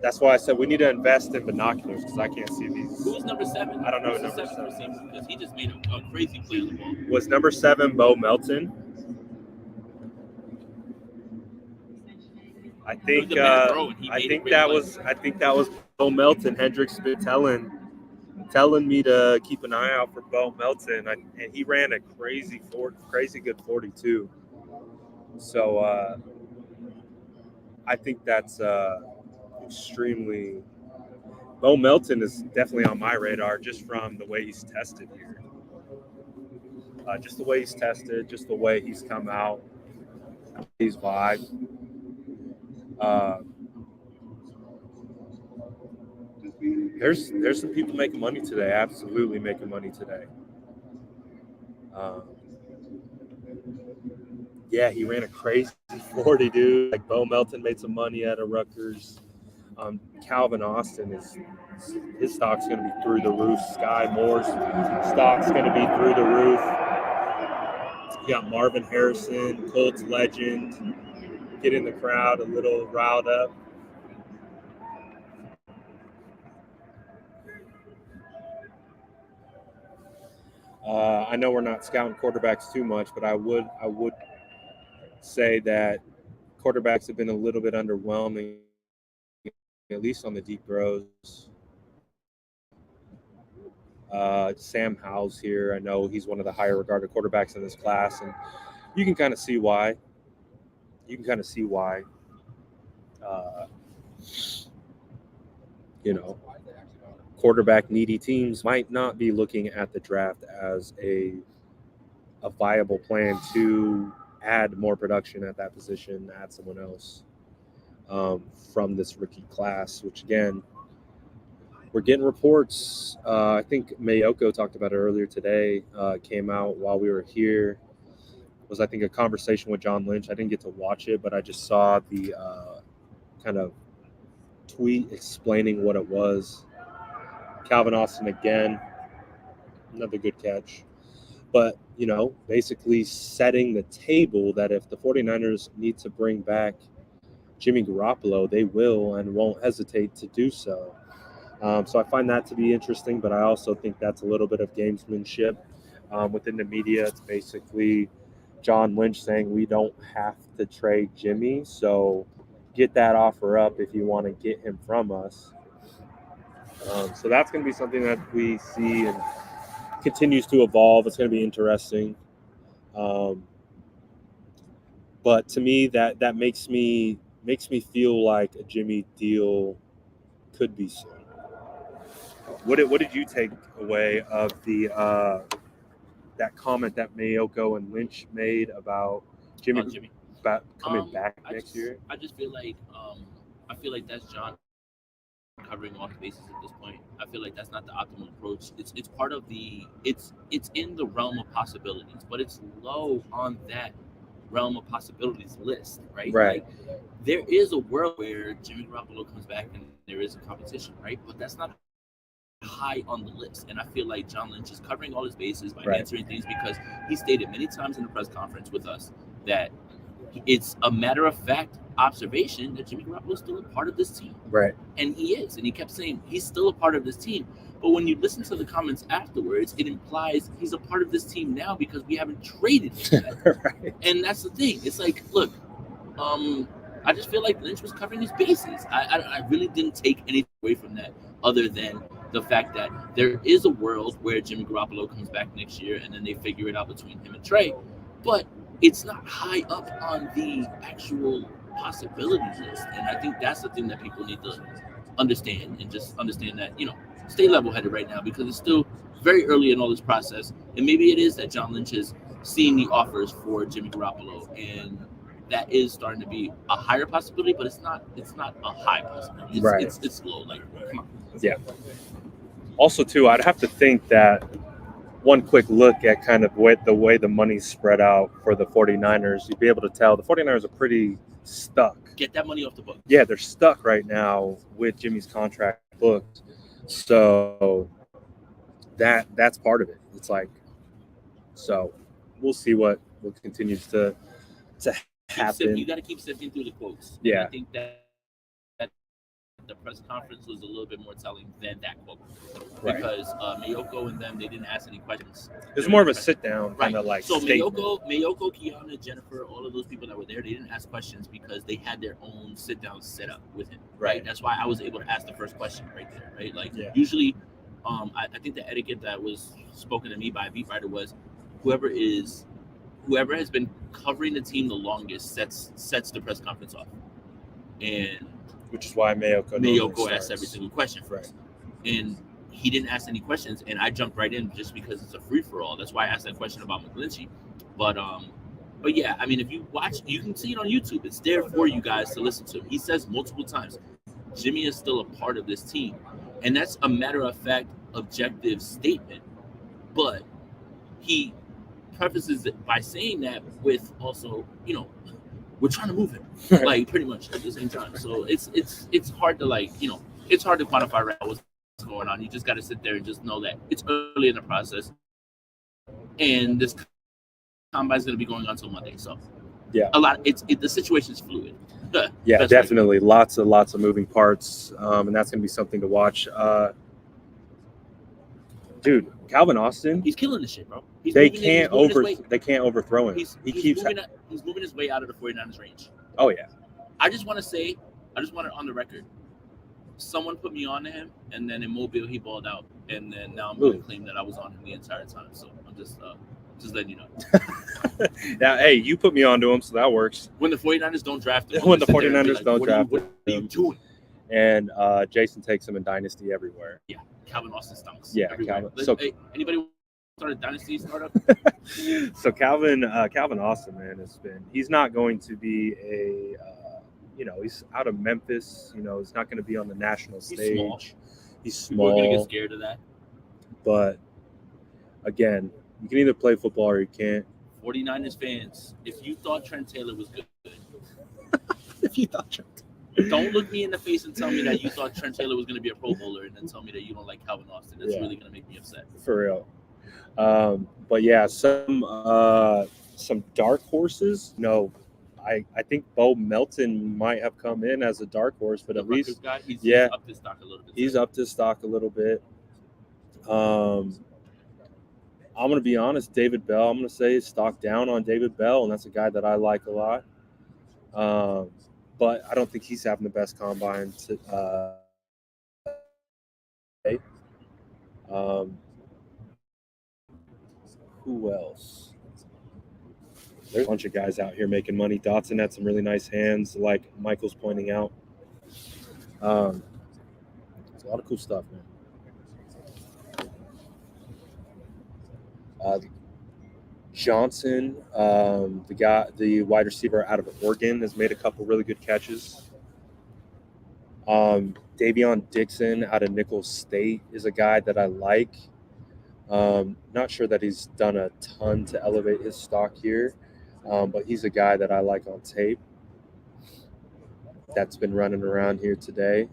That's why I said we need to invest in binoculars because I can't see these. Who's number 7? I don't know Who's number the 7th receiver? Because he just made a crazy play on the ball. Was number 7 Bo Melton? I think that was Bo Melton. Hendrick's been telling me to keep an eye out for Bo Melton, and he ran a crazy good 42. So I think that's extremely. Bo Melton is definitely on my radar just from the way he's tested here. Just the way he's tested, just the way he's come out, he's vibe. There's some people making money today, absolutely making money today. Yeah, he ran a crazy 40, dude. Like Bo Melton made some money out of Rutgers. Calvin Austin his stock's going to be through the roof. Sky Moore's stock's going to be through the roof. You got Marvin Harrison, Colts legend, getting the crowd a little riled up. I know we're not scouting quarterbacks too much, but I would say that quarterbacks have been a little bit underwhelming, at least on the deep throws. Sam Howell's here. I know he's one of the higher regarded quarterbacks in this class, and you can kind of see why. quarterback needy teams might not be looking at the draft as a viable plan to add more production at that position, add someone else from this rookie class, which again, we're getting reports. I think Mayoko talked about it earlier today. Came out while we were here. Was, I think, a conversation with John Lynch. I didn't get to watch it, but I just saw the kind of tweet explaining what it was. Calvin Austin again, another good catch. But, basically setting the table that if the 49ers need to bring back Jimmy Garoppolo, they will and won't hesitate to do so. So I find that to be interesting, but I also think that's a little bit of gamesmanship within the media. It's basically John Lynch saying we don't have to trade Jimmy, so get that offer up if you want to get him from us. So that's going to be something that we see and continues to evolve. It's going to be interesting. But to me, that makes me feel like a Jimmy deal could be soon. What did you take away of the that comment that Mayoko and Lynch made about Jimmy coming back next year? I just feel like that's John covering all the bases at this point. I feel like that's not the optimal approach. It's part of it's in the realm of possibilities, but it's low on that realm of possibilities list, right? Right. Like, there is a world where Jimmy Garoppolo comes back and there is a competition, right? But that's not high on the list. And I feel like John Lynch is covering all his bases by answering things, because he stated many times in the press conference with us that it's a matter of fact observation that Jimmy Garoppolo is still a part of this team. Right. And he is. And he kept saying he's still a part of this team. But when you listen to the comments afterwards, it implies he's a part of this team now because we haven't traded him yet. Right. And that's the thing. It's like, look, I just feel like Lynch was covering his bases. I really didn't take anything away from that other than the fact that there is a world where Jimmy Garoppolo comes back next year and then they figure it out between him and Trey. But it's not high up on the actual possibilities list. And I think that's the thing that people need to understand, and just understand that, stay level-headed right now, because it's still very early in all this process. And maybe it is that John Lynch has seen the offers for Jimmy Garoppolo, and that is starting to be a higher possibility, but it's not a high possibility. It's low. Like, come on. Yeah. Also, too, I'd have to think that one quick look at kind of the way the money's spread out for the 49ers, you'd be able to tell the 49ers are pretty stuck. Get that money off the book. Yeah, they're stuck right now with Jimmy's contract booked. So that's part of it. It's like, so we'll see what continues to happen. You got to keep sifting through the quotes. Yeah. And I think that the press conference was a little bit more telling than that quote. Right. Because Mayoko and them, they didn't ask any questions. It was more of a sit-down kind of like so statement. Mayoko, Kiana, Jennifer, all of those people that were there, they didn't ask questions because they had their own sit-down set up with him. Right. That's why I was able to ask the first question right there. Right. Like, usually, I think the etiquette that was spoken to me by a beat writer was whoever has been covering the team the longest sets the press conference off. And which is why Mayoko asked every single question first. And he didn't ask any questions, and I jumped right in just because it's a free-for-all. That's why I asked that question about McGlinchey. But yeah, I mean, if you watch, you can see it on YouTube. It's there for you guys to listen to. He says multiple times, Jimmy is still a part of this team. And that's a matter-of-fact, objective statement. But he prefaces it by saying that with also, we're trying to move him, like, pretty much at the same time. So it's hard to, it's hard to quantify right now what's going on. You just got to sit there and just know that it's early in the process, and this combine is going to be going on until Monday. So yeah, the situation is fluid. Yeah, definitely, lots of moving parts, and that's going to be something to watch. Dude, Calvin Austin, he's killing this shit, bro. They can't overthrow him. He's moving his way out of the 49ers range. Oh yeah. I just want it on the record. Someone put me on to him, and then in Mobile he balled out, and then now I'm going to claim that I was on him the entire time. So I'm just letting you know. Now, hey, you put me onto him, so that works. When the 49ers don't draft him, When the 49ers don't draft him. what are you doing? And Jason takes him in Dynasty everywhere. Calvin Austin stunks. Yeah, everywhere. Calvin. So, Hey, anybody start a Dynasty startup? so Calvin Austin, man, he's not going to be a he's out of Memphis. He's not going to be on the national stage. Small. He's People are small. gonna get scared of that. But again, you can either play football or you can't. 49ers fans, if you thought Trent Taylor was good, If you thought don't look me in the face and tell me that you thought Trent Taylor was going to be a Pro Bowler and then tell me that you don't like Calvin Austin. That's really going to make me upset. For real. But yeah, some dark horses. No, I think Bo Melton might have come in as a dark horse, but The at least guy, he's up his stock a little bit. He's up his stock a little bit. I'm going to be honest, David Bell. I'm going to say stock down on David Bell, and that's a guy that I like a lot. But I don't think he's having the best combine today. Who else? There's a bunch of guys out here making money. Dotson had some really nice hands, like Michael's pointing out. It's a lot of cool stuff, man. Johnson, the wide receiver out of Oregon, has made a couple really good catches. Davion Dixon out of Nicholls State is a guy that I like. Not sure that he's done a ton to elevate his stock here, but he's a guy that I like on tape that's been running around here today.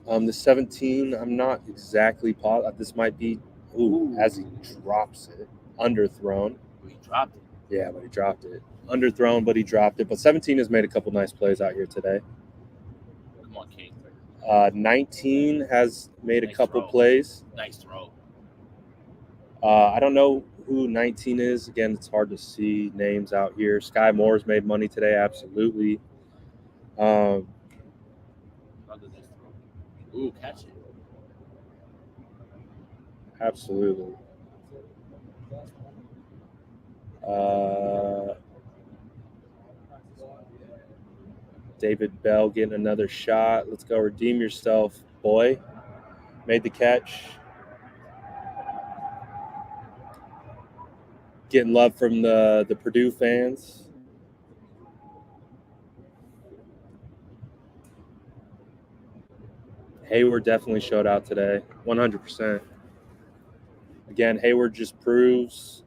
The 17, I'm not exactly positive. This might be, as he drops it, underthrown. He dropped it. Yeah, but he dropped it. Underthrown, but he dropped it. But 17 has made a couple nice plays out here today. Come on, King. 19 has made Nice a couple throw. plays. Nice throw. I don't know who 19 is. Again, it's hard to see names out here. Sky Moore's made money today, absolutely. Another nice throw. Ooh, catch it. Absolutely. David Bell getting another shot. Let's go. Redeem yourself, boy. Made the catch. Getting love from the Purdue fans. Hayward definitely showed out today, 100%. Again, Hayward just proves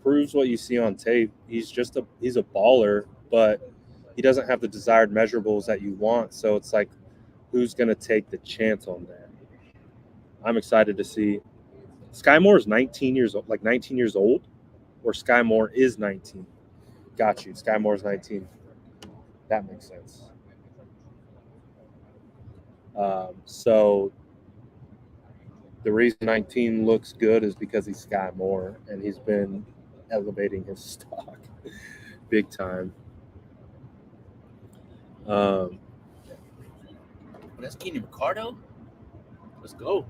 what you see on tape. He's a baller, but he doesn't have the desired measurables that you want. So it's like, who's going to take the chance on that? I'm excited to see. Sky Moore is 19 years old, or Sky Moore is 19. Got you. Sky Moore is 19. That makes sense. So the reason 19 looks good is because he's Sky Moore, and he's been elevating his stock big time. That's Keenan Ricardo. Let's go.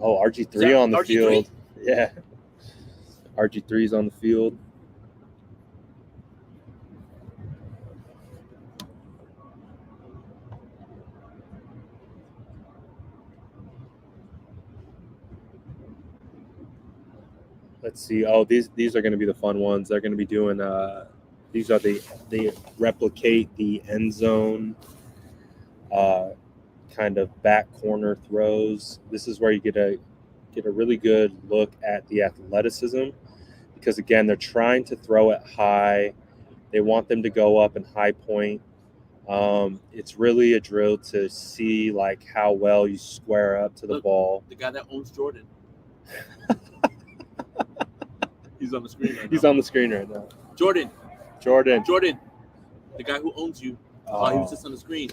Oh, RG3 on the RG3? field. Yeah. RG3's on the field. Let's see. Oh, these are going to be the fun ones. They're going to be doing these are they replicate the end zone kind of back corner throws. This is where you get a really good look at the athleticism, because again, they're trying to throw it high. They want them to go up and high point. It's really a drill to see like how well you square up to the ball. The guy that owns Jordan. He's on the screen right now. He's on the screen right now. Jordan. The guy who owns you. He was just on the screen.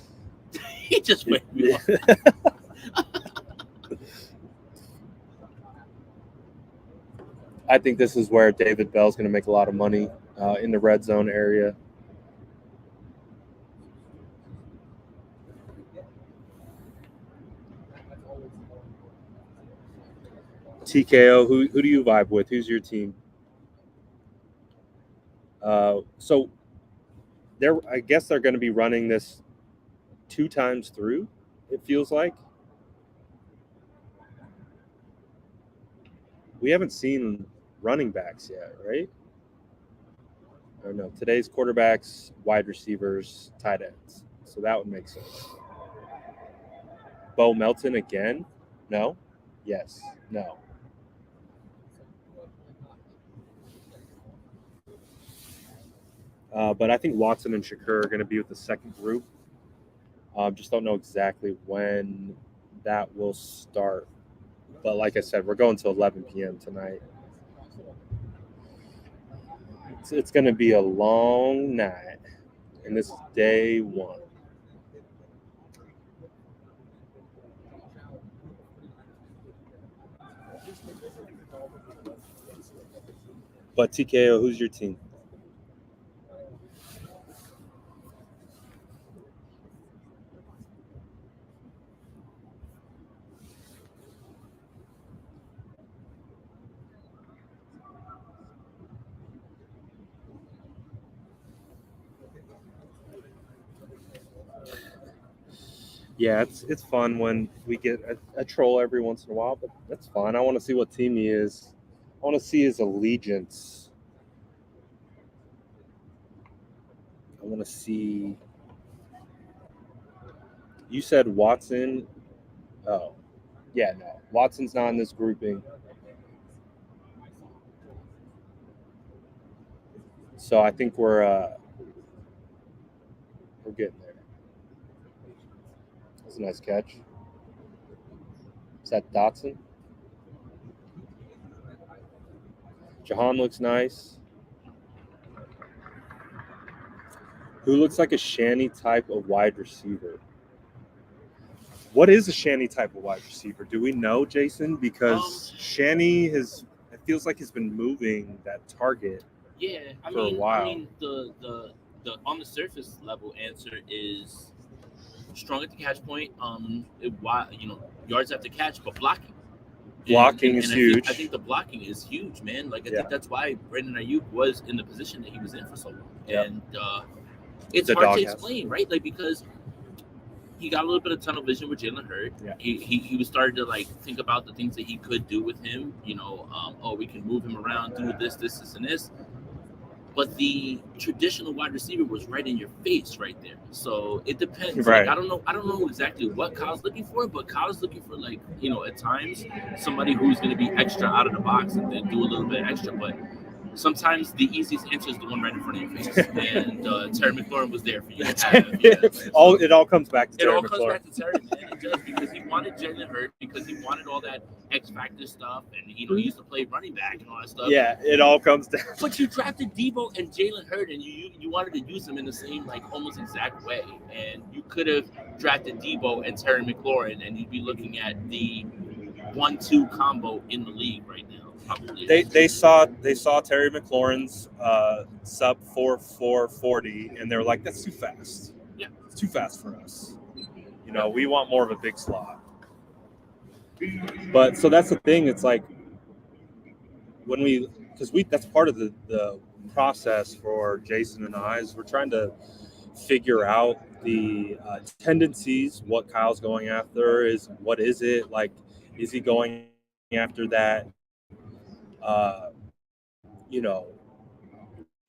He just went me off. I think this is where David Bell's going to make a lot of money in the red zone area. TKO, who do you vibe with? Who's your team? So I guess they're going to be running this 2 times through, it feels like. We haven't seen running backs yet, right? Or no, today's quarterbacks, wide receivers, tight ends. So that would make sense. Bo Melton again? No? Yes. No. But I think Watson and Shakur are going to be with the second group. Just don't know exactly when that will start. But like I said, we're going to 11 p.m. tonight. It's going to be a long night. And this is day 1. But TKO, who's your team? Yeah, it's fun when we get a troll every once in a while, but that's fine. I want to see what team he is. I want to see his allegiance. I want to see. You said Watson. Oh, yeah, no. Watson's not in this grouping. So I think we're getting there. That's a nice catch. Is that Dotson? Jahan looks nice. Who looks like a Shanny type of wide receiver? What is a Shanny type of wide receiver? Do we know, Jason? Because Shanny it feels like he's been moving that target. Yeah, a while. I mean, the on the surface level answer is strong at the catch point. Yards after catch, but blocking. Blocking is huge. I think the blocking is huge, man. Like I think that's why Brandon Ayuk was in the position that he was in for so long. Yep. And it's hard to explain, right? Like because he got a little bit of tunnel vision with Jalen Hurd. Yeah. He was starting to like think about the things that he could do with him. We can move him around, do this, and this. But the traditional wide receiver was right in your face right there. So it depends. Right. Like, I don't know exactly what Kyle's looking for, but Kyle's looking for at times somebody who's going to be extra out of the box and then do a little bit extra. But sometimes the easiest answer is the one right in front of your face. And Terry McLaurin was there for you to have. It all comes back to Terry McLaurin. It all comes back to Terry, man. It does, because he wanted Jalen Hurd, because he wanted all that X Factor stuff, and he used to play running back and all that stuff. Yeah, it all comes down. But you drafted Debo and Jalen Hurd, and you wanted to use them in the same almost exact way. And you could have drafted Debo and Terry McLaurin, and you'd be looking at the 1-2 combo in the league right now. Probably. They saw Terry McLaurin's sub 4.40, and they were like, "That's too fast. Yeah, it's too fast for us. We want more of a big slot." But so that's the thing. It's like that's part of the process for Jason and I, is we're trying to figure out the tendencies. What Kyle's going after what is it like? Is he going after that?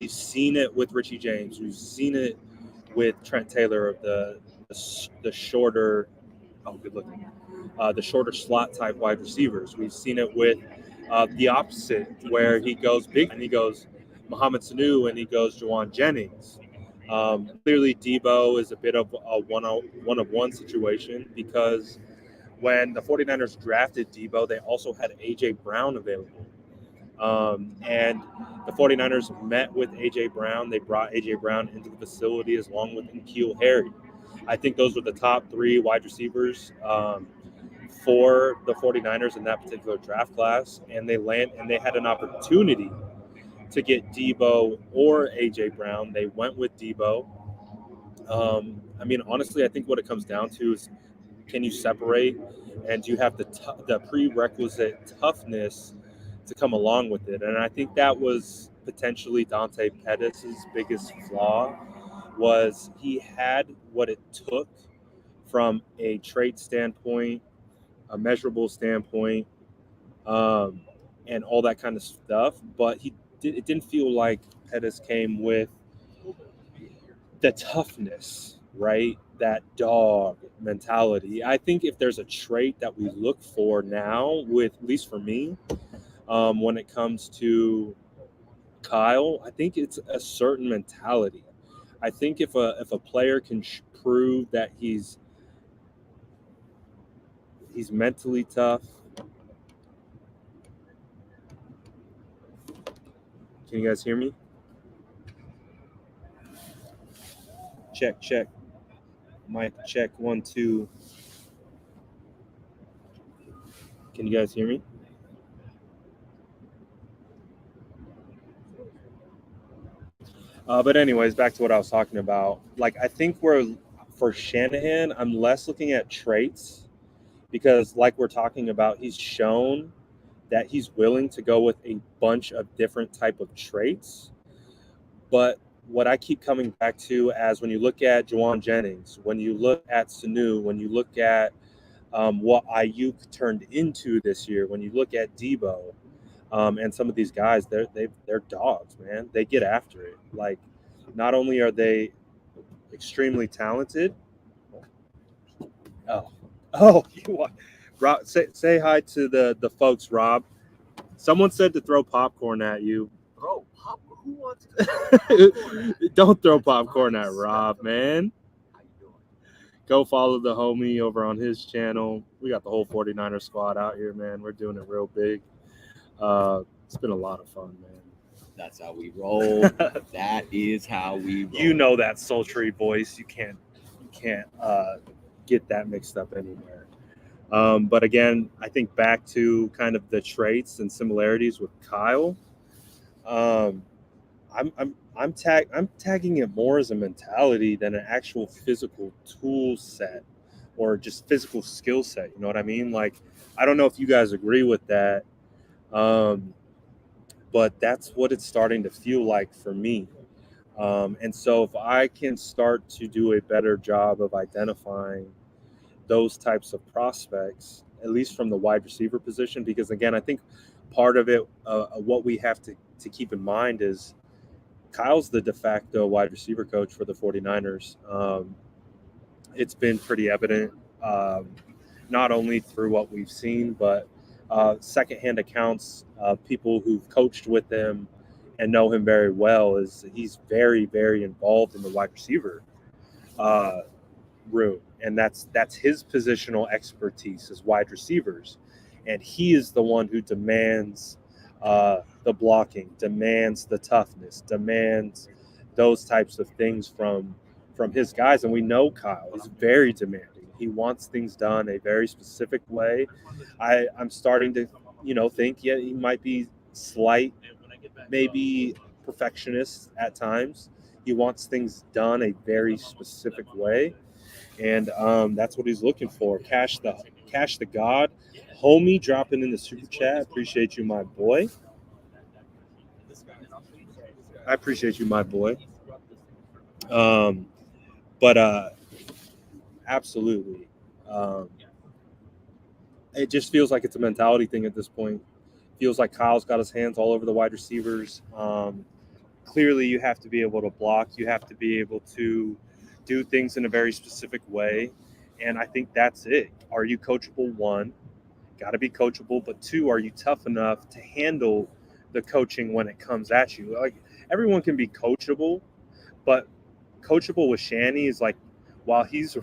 We've seen it with Richie James. We've seen it with Trent Taylor of the shorter, good looking, the shorter slot type wide receivers. We've seen it with the opposite, where he goes big and he goes Mohamed Sanu and he goes Juwan Jennings. Clearly, Debo is a bit of a one-of-one situation, because when the 49ers drafted Debo, they also had A.J. Brown available. And the 49ers met with A.J. Brown. They brought A.J. Brown into the facility along with N'Keal Harry. I think those were the top 3 wide receivers for the 49ers in that particular draft class. And they had an opportunity to get Debo or A.J. Brown. They went with Debo. Honestly, I think what it comes down to is, can you separate, and do you have the prerequisite toughness to come along with it? And I think that was potentially Dante Pettis' biggest flaw, was he had what it took from a trait standpoint, a measurable standpoint, and all that kind of stuff. But it didn't feel like Pettis came with the toughness, right? That dog mentality. I think if there's a trait that we look for now, with at least for me, when it comes to Kyle, I think it's a certain mentality. I think if a player can prove that he's mentally tough. Can you guys hear me? Check. Mic check 1 2. Can you guys hear me? But anyways, back to what I was talking about. Like, I think for Shanahan, I'm less looking at traits because, like we're talking about, he's shown that he's willing to go with a bunch of different type of traits. But what I keep coming back to, as when you look at Juwan Jennings, when you look at Sanu, when you look at what Ayuk turned into this year, when you look at Debo, and some of these guys, they're dogs, man. They get after it. Like, not only are they extremely talented. Oh, you want Rob? Say hi to the folks, Rob. Someone said to throw popcorn at you. Throw popcorn? Who wants popcorn? Don't throw popcorn at Rob, man. How you doing? Go follow the homie over on his channel. We got the whole 49er squad out here, man. We're doing it real big. It's been a lot of fun, man. That's how we roll. That is how we roll. You know that sultry voice. You can't get that mixed up anywhere. But again, I think back to kind of the traits and similarities with Kyle. I'm tagging it more as a mentality than an actual physical tool set or just physical skill set. You know what I mean? Like, I don't know if you guys agree with that. But that's what it's starting to feel like for me. And so if I can start to do a better job of identifying those types of prospects, at least from the wide receiver position, because again, I think part of it, what we have to keep in mind is Kyle's the de facto wide receiver coach for the 49ers. It's been pretty evident, not only through what we've seen, but secondhand accounts, people who've coached with him and know him very well, is he's very, very involved in the wide receiver room. And that's his positional expertise as wide receivers. And he is the one who demands the blocking, demands the toughness, demands those types of things from his guys. And we know Kyle is very demanding. He wants things done a very specific way. I'm starting to, think, yeah, he might be slight, maybe perfectionist at times. He wants things done a very specific way. And that's what he's looking for. Cash the God. Homie dropping in the super chat. Appreciate you, my boy. I appreciate you, my boy. But absolutely. It just feels like it's a mentality thing at this point. Feels like Kyle's got his hands all over the wide receivers. Clearly, you have to be able to block. You have to be able to do things in a very specific way. And I think that's it. Are you coachable? One, got to be coachable. But two, are you tough enough to handle the coaching when it comes at you? Like, everyone can be coachable, but coachable with Shanny is like, when he's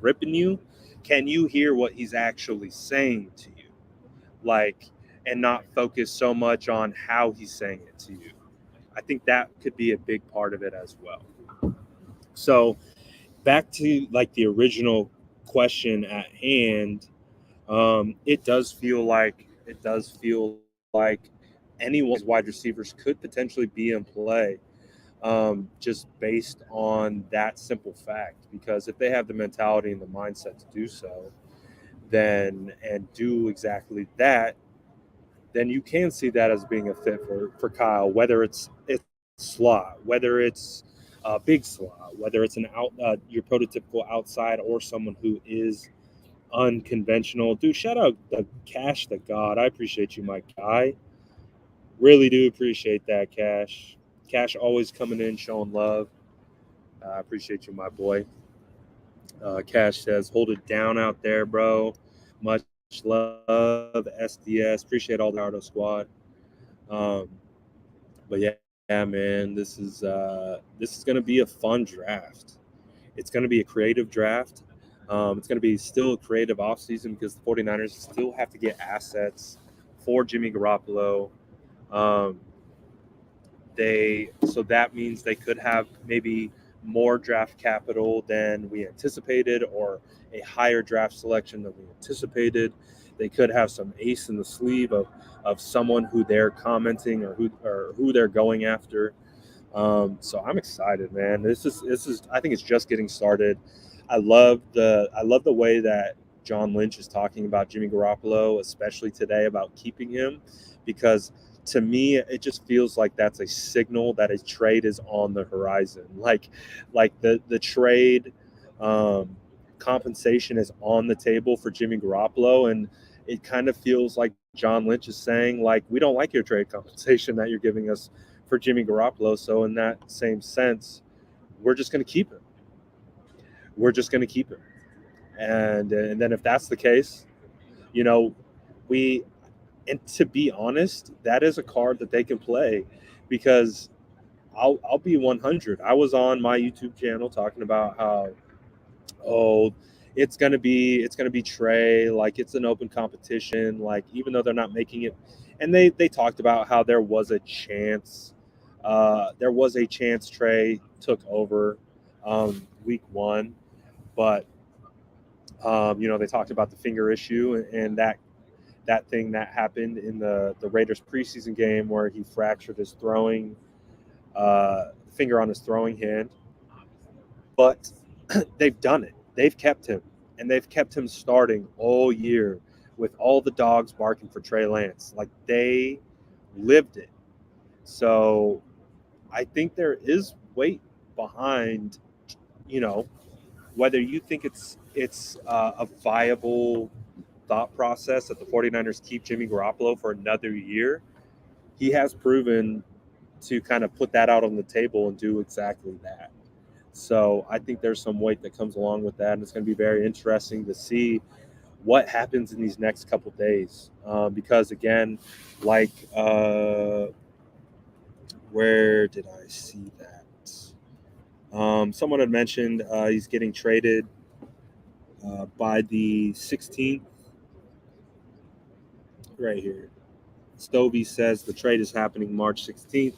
ripping you, can you hear what he's actually saying to you? Like, and not focus so much on how he's saying it to you. I think that could be a big part of it as well. So back to like the original question at hand, it does feel like anyone's wide receivers could potentially be in play, just based on that simple fact. Because if they have the mentality and the mindset to do so, then and do exactly that, then you can see that as being a fit for Kyle, whether it's slot, whether it's big slot, whether it's your prototypical outside or someone who is unconventional. Dude, shout out the Cash the God. I appreciate you, my guy. Really do appreciate that, Cash. Cash always coming in, showing love. I appreciate you, my boy. Cash says, hold it down out there, bro. Much love, SDS. Appreciate all the Ardo squad. But yeah, man, this is going to be a fun draft. It's going to be a creative draft. It's going to be still a creative offseason because the 49ers still have to get assets for Jimmy Garoppolo. So that means they could have maybe more draft capital than we anticipated or a higher draft selection than we anticipated. They could have some ace in the sleeve of someone who they're commenting or who they're going after. So I'm excited, man. This is I think it's just getting started. I love the way that John Lynch is talking about Jimmy Garoppolo, especially today, about keeping him, because to me it just feels like that's a signal that a trade is on the horizon. Like the trade compensation is on the table for Jimmy Garoppolo, and it kind of feels like John Lynch is saying, like, we don't like your trade compensation that you're giving us for Jimmy Garoppolo. So in that same sense, we're just going to keep him. And then if that's the case, and to be honest, that is a card that they can play, because I'll be 100. I was on my YouTube channel talking about how, it's gonna be Trey, like it's an open competition, like even though they're not making it, and they talked about how there was a chance Trey took over week 1, but they talked about the finger issue and that thing that happened in the Raiders preseason game where he fractured his throwing finger on his throwing hand. But they've done it. They've kept him, and they've kept him starting all year with all the dogs barking for Trey Lance. Like, they lived it. So I think there is weight behind, whether you think it's a viable thought process that the 49ers keep Jimmy Garoppolo for another year. He has proven to kind of put that out on the table and do exactly that. So I think there's some weight that comes along with that, and it's going to be very interesting to see what happens in these next couple days. Because again, like, where did I see that? Someone had mentioned he's getting traded by the 16th. Right here. Stovey says the trade is happening March 16th.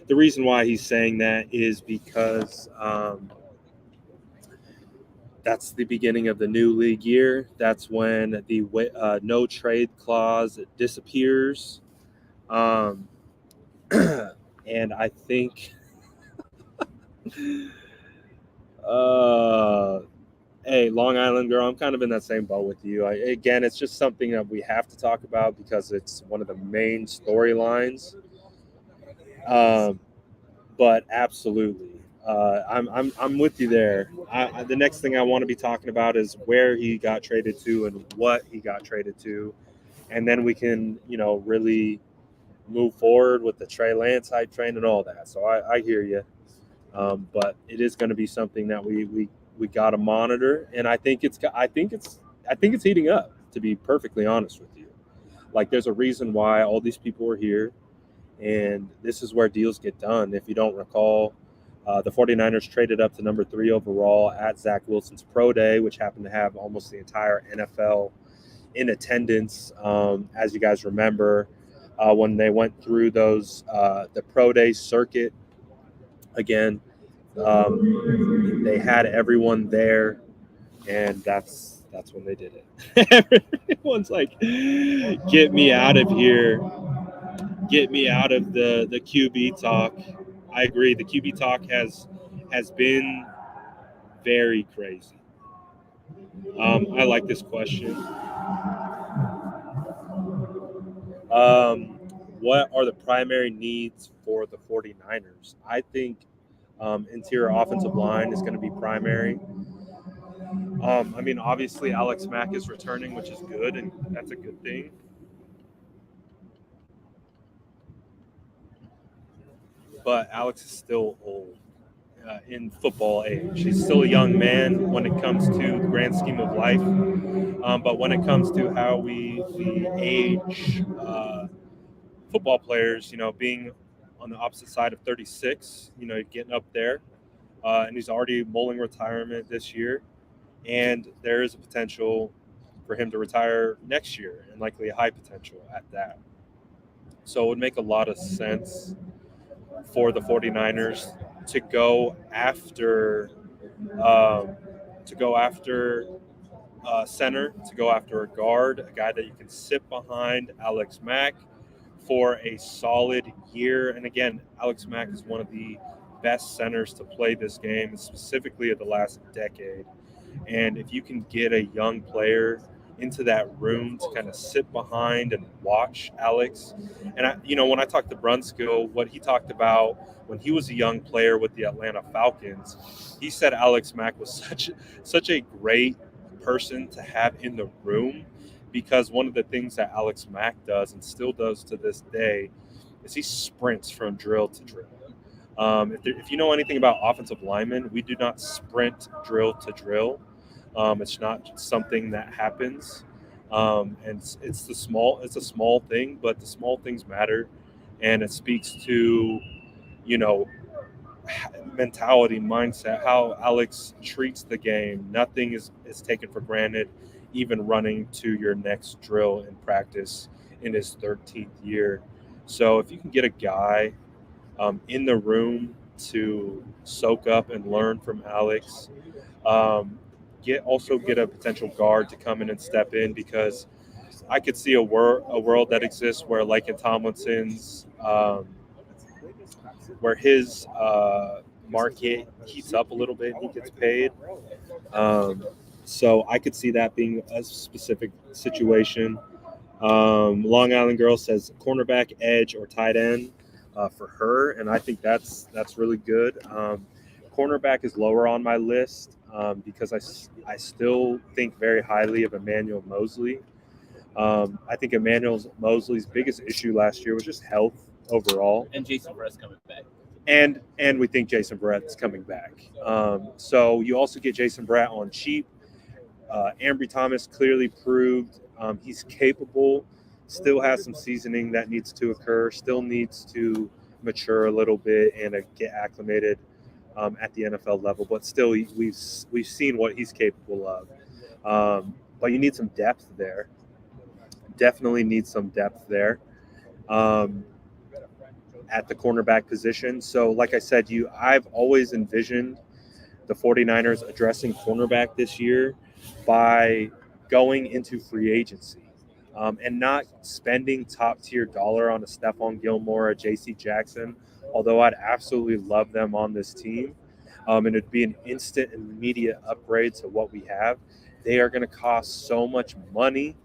The reason why he's saying that is because that's the beginning of the new league year. That's when the no trade clause disappears. And I think, hey, Long Island girl, I'm kind of in that same boat with you. Again, it's just something that we have to talk about because it's one of the main storylines. But absolutely, I'm with you there. The next thing I want to be talking about is where he got traded to and what he got traded to, and then we can, really move forward with the Trey Lance hype train and all that. So I hear you, but it is going to be something that we got to monitor, and I think it's heating up. To be perfectly honest with you, like, there's a reason why all these people are here. And this is where deals get done. If you don't recall, the 49ers traded up to number 3 overall at Zach Wilson's Pro Day, which happened to have almost the entire NFL in attendance. As you guys remember, when they went through the Pro Day circuit again, they had everyone there, and that's when they did it. Everyone's like, get me out of here. Get me out of the QB talk. I agree. The QB talk has been very crazy. I like this question. What are the primary needs for the 49ers? I think Interior offensive line is going to be primary. Obviously Alex Mack is returning, which is good, and that's a good thing. But Alex is still old in football age. He's still a young man when it comes to the grand scheme of life. But when it comes to how we age football players, being on the opposite side of 36, getting up there, and he's already mulling retirement this year. And there is a potential for him to retire next year, and likely a high potential at that. So it would make a lot of sense for the 49ers to go after center, to go after a guard, a guy that you can sit behind Alex Mack for a solid year. And again, Alex Mack is one of the best centers to play this game, specifically of the last decade. And if you can get a young player into that room to kind of sit behind and watch Alex. And, when I talked to Brunskill, what he talked about when he was a young player with the Atlanta Falcons, he said Alex Mack was such a great person to have in the room, because one of the things that Alex Mack does and still does to this day is he sprints from drill to drill. If you know anything about offensive linemen, we do not sprint drill to drill. It's not something that happens, and it's a small thing, but the small things matter, and it speaks to mentality, mindset, how Alex treats the game. Nothing is taken for granted, even running to your next drill in practice in his 13th year. So if you can get a guy in the room to soak up and learn from Alex, get a potential guard to come in and step in, because I could see a world that exists where Laken Tomlinson's where his market heats up a little bit and he gets paid. So I could see that being a specific situation. Long Island Girl says cornerback, edge, or tight end for her, and I think that's really good. Cornerback is lower on my list because I still think very highly of Emmanuel Mosley. I think Emmanuel Mosley's biggest issue last year was just health overall. And Jason Brett's coming back. And we think Jason Brett's coming back. So you also get Jason Brett on cheap. Ambry Thomas clearly proved he's capable, still has some seasoning that needs to occur, still needs to mature a little bit and get acclimated at the NFL level. But still, we've seen what he's capable of. But you need some depth there. Definitely need some depth there at the cornerback position. So like I said, I've always envisioned the 49ers addressing cornerback this year by going into free agency and not spending top-tier dollar on a Stephon Gilmore, a J.C. Jackson, although I'd absolutely love them on this team. And it'd be an instant and immediate upgrade to what we have. They are going to cost so much money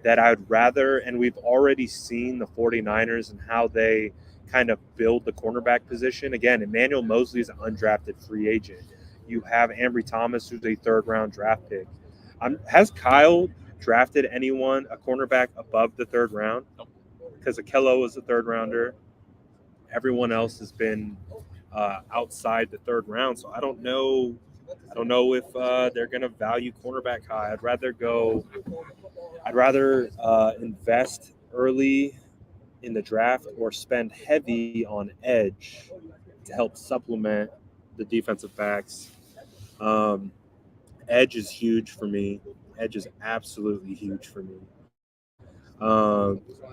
that I'd rather, and we've already seen the 49ers and how they kind of build the cornerback position. Again, Emmanuel Mosley is an undrafted free agent. You have Ambry Thomas, who's a third-round draft pick. Has Kyle drafted a cornerback above the third round? Because Akello was a third-rounder. Everyone else has been outside the third round, so I don't know if they're going to value cornerback high. I'd rather invest early in the draft or spend heavy on edge to help supplement the defensive backs. Edge is huge for me. Edge is absolutely huge for me.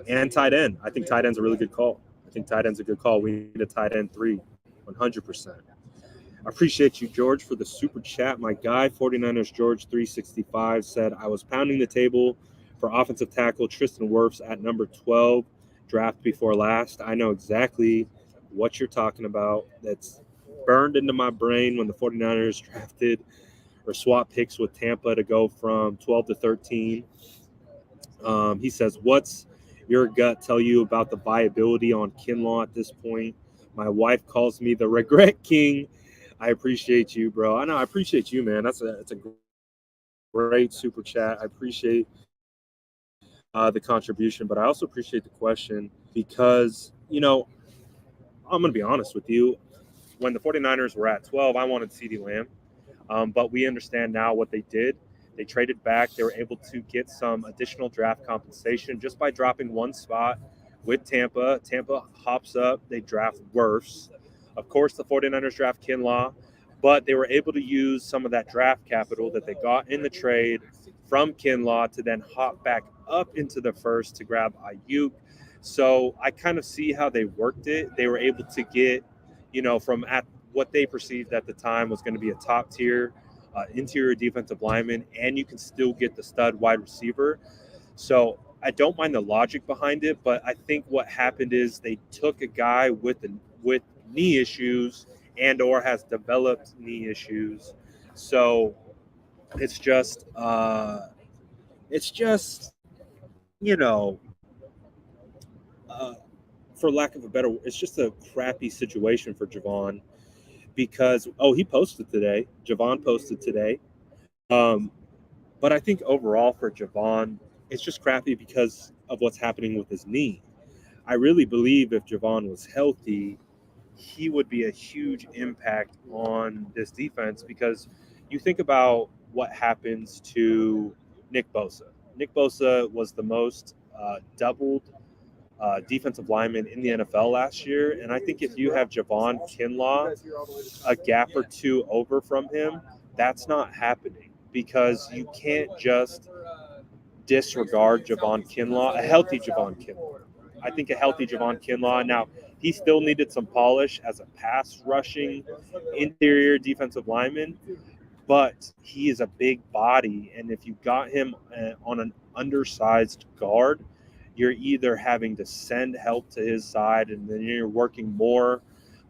And tight end. I think tight end's a really good call. We need a tight end 3, 100%. I appreciate you, George, for the super chat. My guy, 49ers George 365, said, I was pounding the table for offensive tackle Tristan Wirfs at number 12, draft before last. I know exactly what you're talking about. That's burned into my brain when the 49ers drafted or swapped picks with Tampa to go from 12 to 13. He says, what's your gut tell you about the viability on Kinlaw at this point? My wife calls me the regret king I appreciate you, bro. I know I appreciate you, man. It's a great super chat. I appreciate the contribution, but I also appreciate the question because, I'm going to be honest with you. When the 49ers were at 12, I wanted CeeDee Lamb. But we understand now what they did. They traded back. They were able to get some additional draft compensation just by dropping one spot with Tampa. Tampa hops up. They draft Wirfs. Of course, the 49ers draft Kinlaw, but they were able to use some of that draft capital that they got in the trade from Kinlaw to then hop back up into the first to grab Ayuk. So I kind of see how they worked it. They were able to get, from at what they perceived at the time was going to be a top tier interior defensive lineman, and you can still get the stud wide receiver. So I don't mind the logic behind it, but I think what happened is they took a guy with knee issues and or has developed knee issues. So it's just you know uh, for lack of a better, it's just a crappy situation for Javon because he posted today. Javon posted today. But I think overall for Javon, it's just crappy because of what's happening with his knee. I really believe if Javon was healthy, he would be a huge impact on this defense because you think about what happens to Nick Bosa. Nick Bosa was the most doubled defensive lineman in the NFL last year. And I think if you have Javon Kinlaw a gap or two over from him, that's not happening because you can't just disregard Javon Kinlaw, a healthy Javon Kinlaw. I think a healthy Javon Kinlaw. Now, he still needed some polish as a pass rushing interior defensive lineman, but he is a big body. And if you got him on an undersized guard, you're either having to send help to his side and then you're working more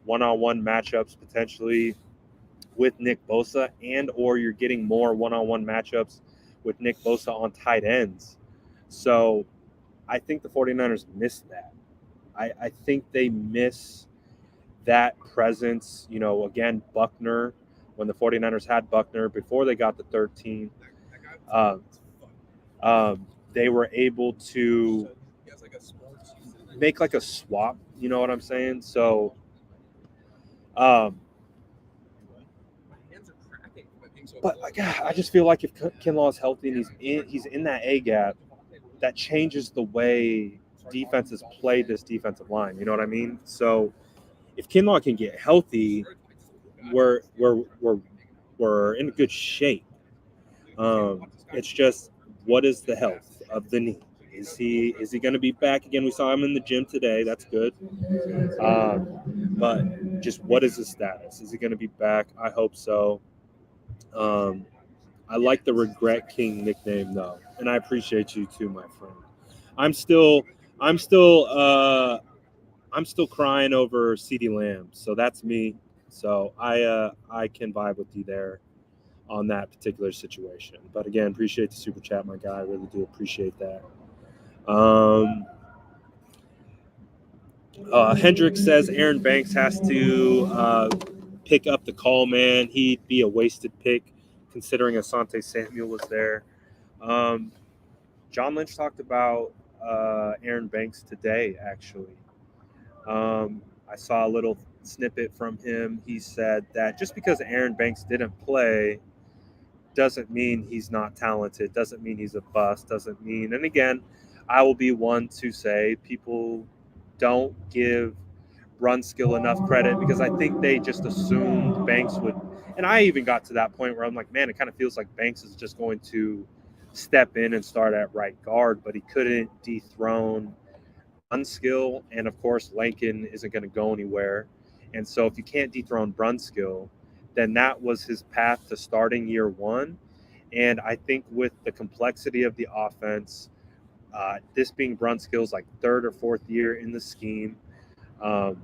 one-on-one matchups potentially with Nick Bosa, and or you're getting more one-on-one matchups with Nick Bosa on tight ends. So I think the 49ers miss that. I think they miss that presence. Again, Buckner, when the 49ers had Buckner before they got the 13, they were able to make like a swap. You know what I'm saying? So but I just feel like if Kinlaw is healthy and he's in that A gap, that changes the way defenses play this defensive line. You know what I mean? So if Kinlaw can get healthy, we're in good shape. It's just, what is the health of the knee? Is he going to be back again? We saw him in the gym today. That's good. But just what is his status? Is he going to be back? I hope so. I like the Regret King nickname though, and I appreciate you too, my friend. I'm still crying over CeeDee Lamb, so that's me. So I can vibe with you there on that particular situation. But again, appreciate the super chat, my guy. I really do appreciate that. Hendricks says Aaron Banks has to pick up the call, man. He'd be a wasted pick considering Asante Samuel was there. John Lynch talked about Aaron Banks today, actually. I saw a little snippet from him. He said that just because Aaron Banks didn't play doesn't mean he's not talented, doesn't mean he's a bust, doesn't mean, and again, I will be one to say people don't give Brunskill enough credit because I think they just assumed Banks would, and I even got to that point where I'm like, man, it kind of feels like Banks is just going to step in and start at right guard, but he couldn't dethrone Brunskill, and of course Lincoln isn't going to go anywhere. And so if you can't dethrone Brunskill, then that was his path to starting year one. And I think with the complexity of the offense, this being Brunskill's like third or fourth year in the scheme, I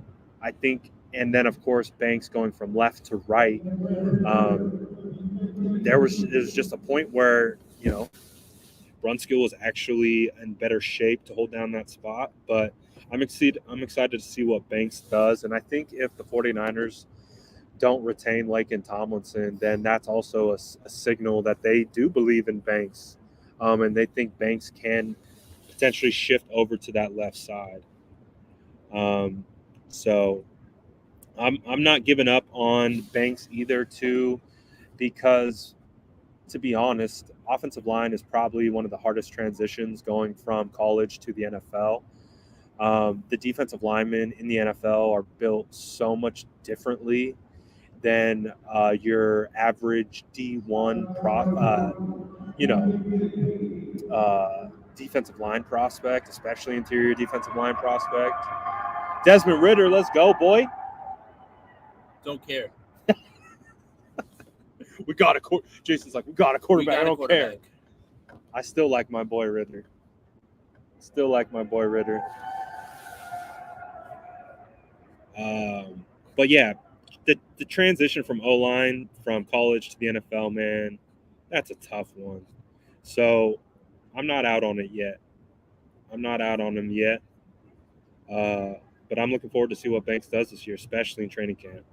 think, and then of course Banks going from left to right, there was just a point where Brunskill was actually in better shape to hold down that spot. But I'm excited to see what Banks does. And I think if the 49ers don't retain Lakin Tomlinson, then that's also a signal that they do believe in Banks, and they think Banks can potentially shift over to that left side. So I'm not giving up on Banks either, too, because to be honest, offensive line is probably one of the hardest transitions going from college to the NFL. The defensive linemen in the NFL are built so much differently than your average D1 defensive line prospect, especially interior defensive line prospect. Desmond Ridder, let's go, boy. Don't care. We got a Jason's like, we got a quarterback. I don't care. Quarterback. I still like my boy Ridder. But yeah, the transition from O-line from college to the NFL, man, that's a tough one. So I'm not out on it yet. I'm not out on him yet. But I'm looking forward to see what Banks does this year, especially in training camp.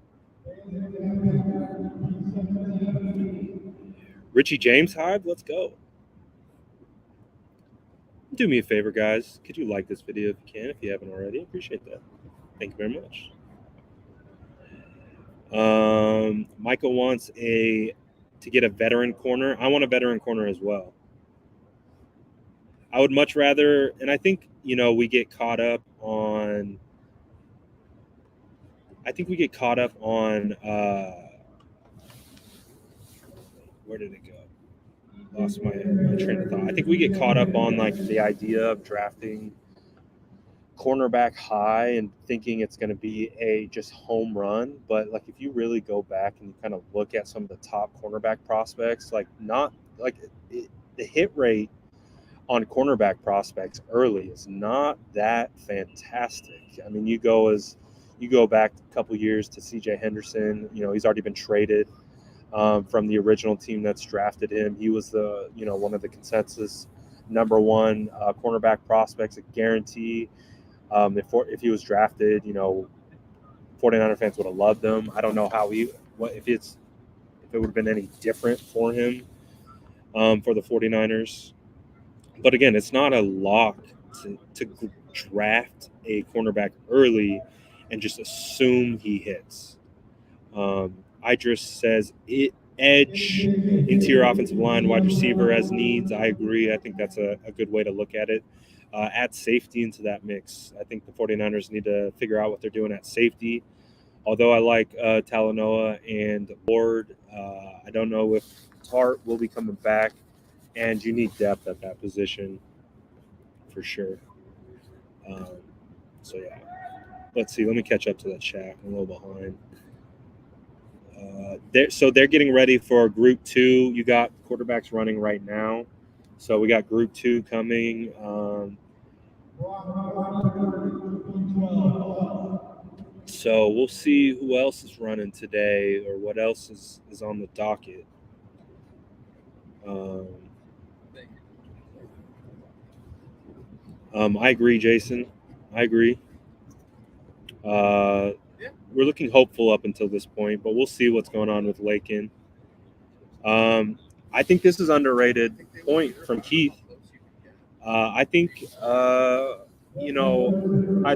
Richie James Hive, let's go. Do me a favor, guys. Could you like this video if you can, if you haven't already? Appreciate that. Thank you very much. Michael wants to get a veteran corner. I want a veteran corner as well. I would much rather, and I think, we get caught up on where did it go? Lost my train of thought. I think we get caught up on like the idea of drafting cornerback high and thinking it's going to be a just home run. But like, if you really go back and you kind of look at some of the top cornerback prospects, like the hit rate on cornerback prospects early is not that fantastic. I mean, you go back a couple years to CJ Henderson, he's already been traded from the original team that's drafted him. He was one of the consensus number one cornerback prospects, a guarantee. If he was drafted, 49er fans would have loved him. I don't know if it would have been any different for him for the 49ers. But again, it's not a lock to draft a cornerback early and just assume he hits. Idris says edge, interior offensive line, wide receiver as needs. I agree. I think that's a good way to look at it. Add safety into that mix. I think the 49ers need to figure out what they're doing at safety. Although I like Talanoa and Ward, I don't know if Tart will be coming back, and you need depth at that position for sure. So, yeah. Let's see. Let me catch up to that chat. I'm a little behind. They're getting ready for Group 2. You got quarterbacks running right now. So we got Group 2 coming. So we'll see who else is running today or what else is on the docket. I agree, Jason. I agree. We're looking hopeful up until this point, but we'll see what's going on with Lakin. I think this is underrated point from Keith. I think, I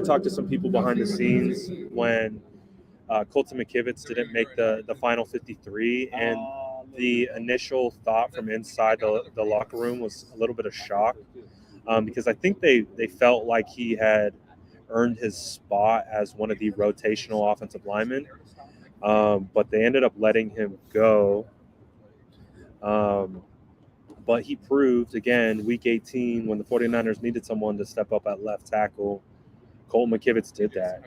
talked to some people behind the scenes when Colton McKivitz didn't make the final 53, and the initial thought from inside the locker room was a little bit of shock because I think they felt like he had earned his spot as one of the rotational offensive linemen, but they ended up letting him go. But he proved, again, Week 18, when the 49ers needed someone to step up at left tackle, Colton McKivitz did that.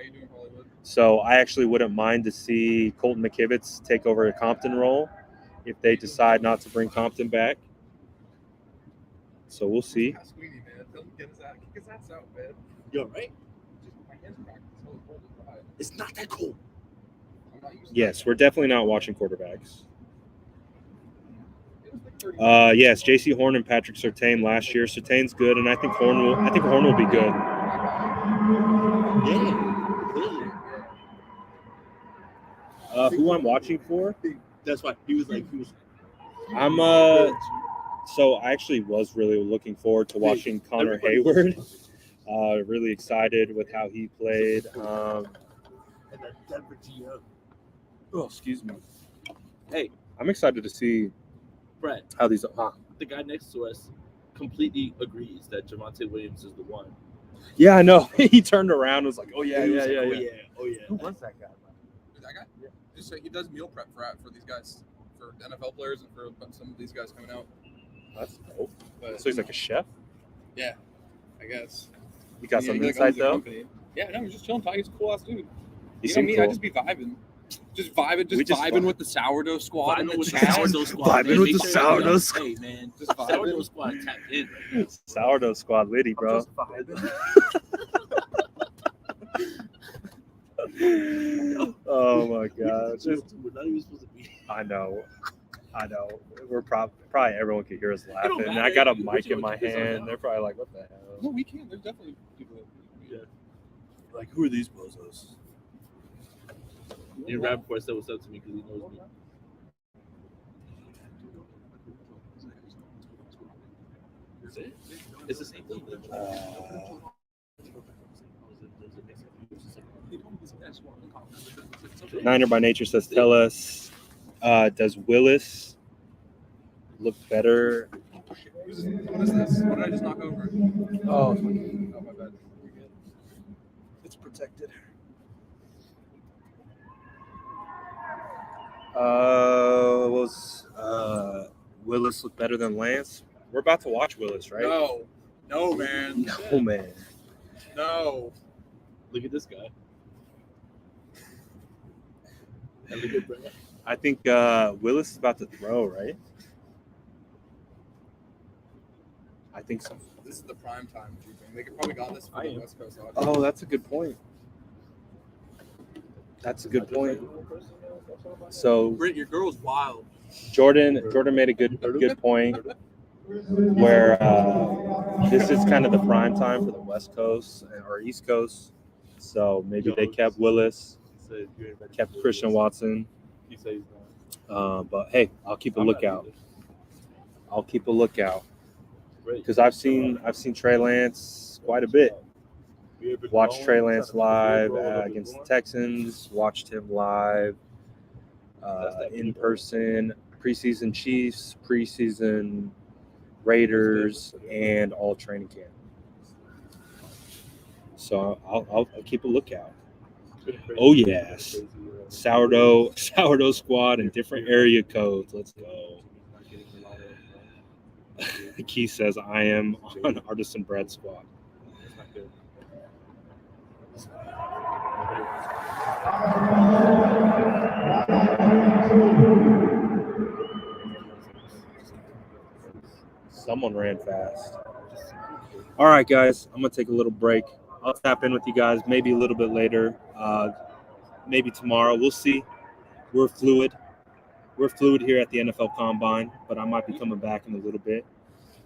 So I actually wouldn't mind to see Colton McKivitz take over a Compton role if they decide not to bring Compton back. So we'll see. You're right. It's not that cool. Yes, we're definitely not watching quarterbacks. Yes, J.C. Horn and Patrick Surtain last year. Surtain's good, and I think Horn will be good. Yeah. Who I'm watching for? That's why he was. I'm So I actually was really looking forward to watching Connor Hayward. Really excited with how he played. And then Denver GM. Oh, excuse me. Hey, I'm excited to see Brett, how these. the guy next to us, completely agrees that Javonte Williams is the one. Yeah, I know. He turned around and was like, "Oh yeah, He was yeah, like, yeah, oh yeah. Who was that guy? That guy? Yeah. Just say he does meal prep for these guys, for NFL players and for some of these guys coming out. That's dope. But So he's like a chef. yeah, I guess. You got Yeah, some he, insight owns the though. company. Yeah, no, he's just chilling. He's a cool ass dude. You You know seem me, cool. I just be vibing. Just vibing, We just vibing vibe. with the sourdough squad in Vibing the with the chat. sourdough squad. Vibing man. with Make the sure sourdough you squad. Hey man, Just sourdough vibing. squad tapped in. Right? Sourdough squad litty, bro. Oh my gosh. We're not even supposed to be. I know. We're probably everyone could hear us laughing. matter. And I got a We're mic just in my gonna keep this on hand. now. They're probably like, "What the No, hell?" we can. There's definitely people that. Yeah. Like, who are these bozos? And Rappaport said what's up to me because he knows me. Is it? It's the same thing. Niner by Nature says, "Tell us, does Willis look better?" What is this? What did I just knock over? Oh, my bad. it's protected. Was Willis look better than Lance? We're about to watch Willis, right? No, man. No, man. No. Look at this guy. And look at Brett. I think Willis is about to throw, right? I think so. This is the prime time juicing. They could probably got this for I the am. West Coast audience. Oh, that's a good point. That's a good point. So Britt, your girl's wild. Jordan made a good point where this is kind of the prime time for the West Coast or East Coast. So maybe they kept Willis, kept Christian Watson. But hey, I'll keep a lookout. Because I've seen Trey Lance quite a bit. Watched Trey Lance live against the Texans. Watched him live in person. Preseason Chiefs, preseason Raiders, and all training camp. So I'll keep a lookout. Oh yes, sourdough squad and different area codes. Let's go. Keith says I am on Artisan Bread Squad. Someone ran fast. All right, guys, I'm gonna take a little break. I'll tap in with you guys maybe a little bit later, maybe tomorrow. We'll see. We're fluid here at the NFL Combine, but I might be coming back in a little bit.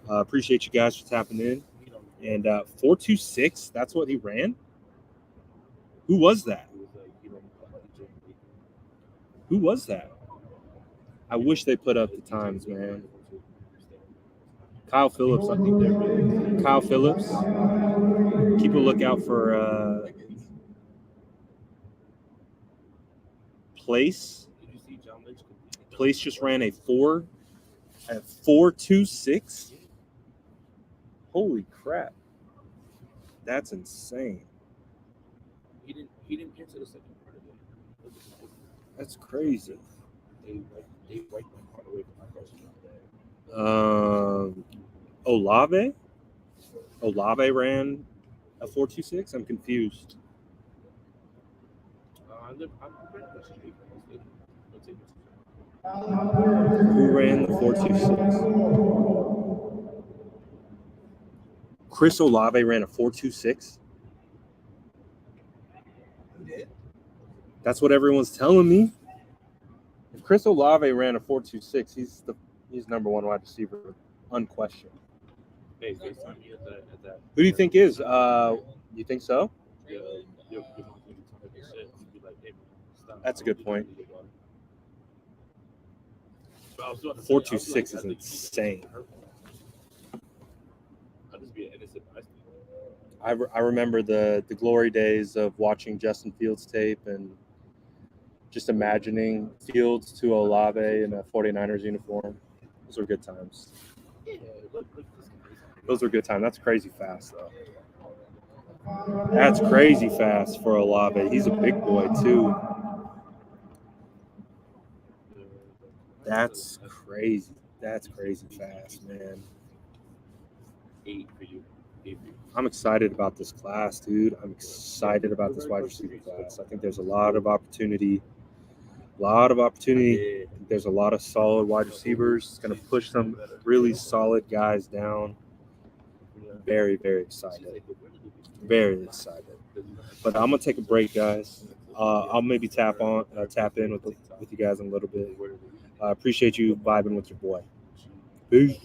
Appreciate you guys for tapping in. And 4.26, that's what he ran? Who was that? Who was that? I wish they put up the times, man. Kyle Phillips, I think they're Kyle Phillips. Keep a lookout for Place. Place just ran a 4.26. Holy crap. That's insane. He didn't answer the second part of it. That's crazy. They wiped my heart away from my question. Olave ran a 4.26. I'm confused. Who ran the 4.26? Chris Olave ran a 4.26. That's what everyone's telling me. If Chris Olave ran a 4.26, he's number one wide receiver, unquestioned. Hey, FaceTime me at that. Who do you think is? You think so? You'll be like, hey, stop. That's a good point. 4.26 is insane. I remember the glory days of watching Justin Fields tape and just imagining Fields to Olave in a 49ers uniform. Those were good times. Those were good times. That's crazy fast, though. That's crazy fast for Olave. He's a big boy, too. That's crazy. That's crazy fast, man. 8 for you. 8 for you. I'm excited about this class, dude. I'm excited about this wide receiver class. I think there's a lot of opportunity. There's a lot of solid wide receivers. It's going to push some really solid guys down. Very, very excited. Very excited. But I'm going to take a break, guys. I'll maybe tap in with you guys in a little bit. I appreciate you vibing with your boy. Peace.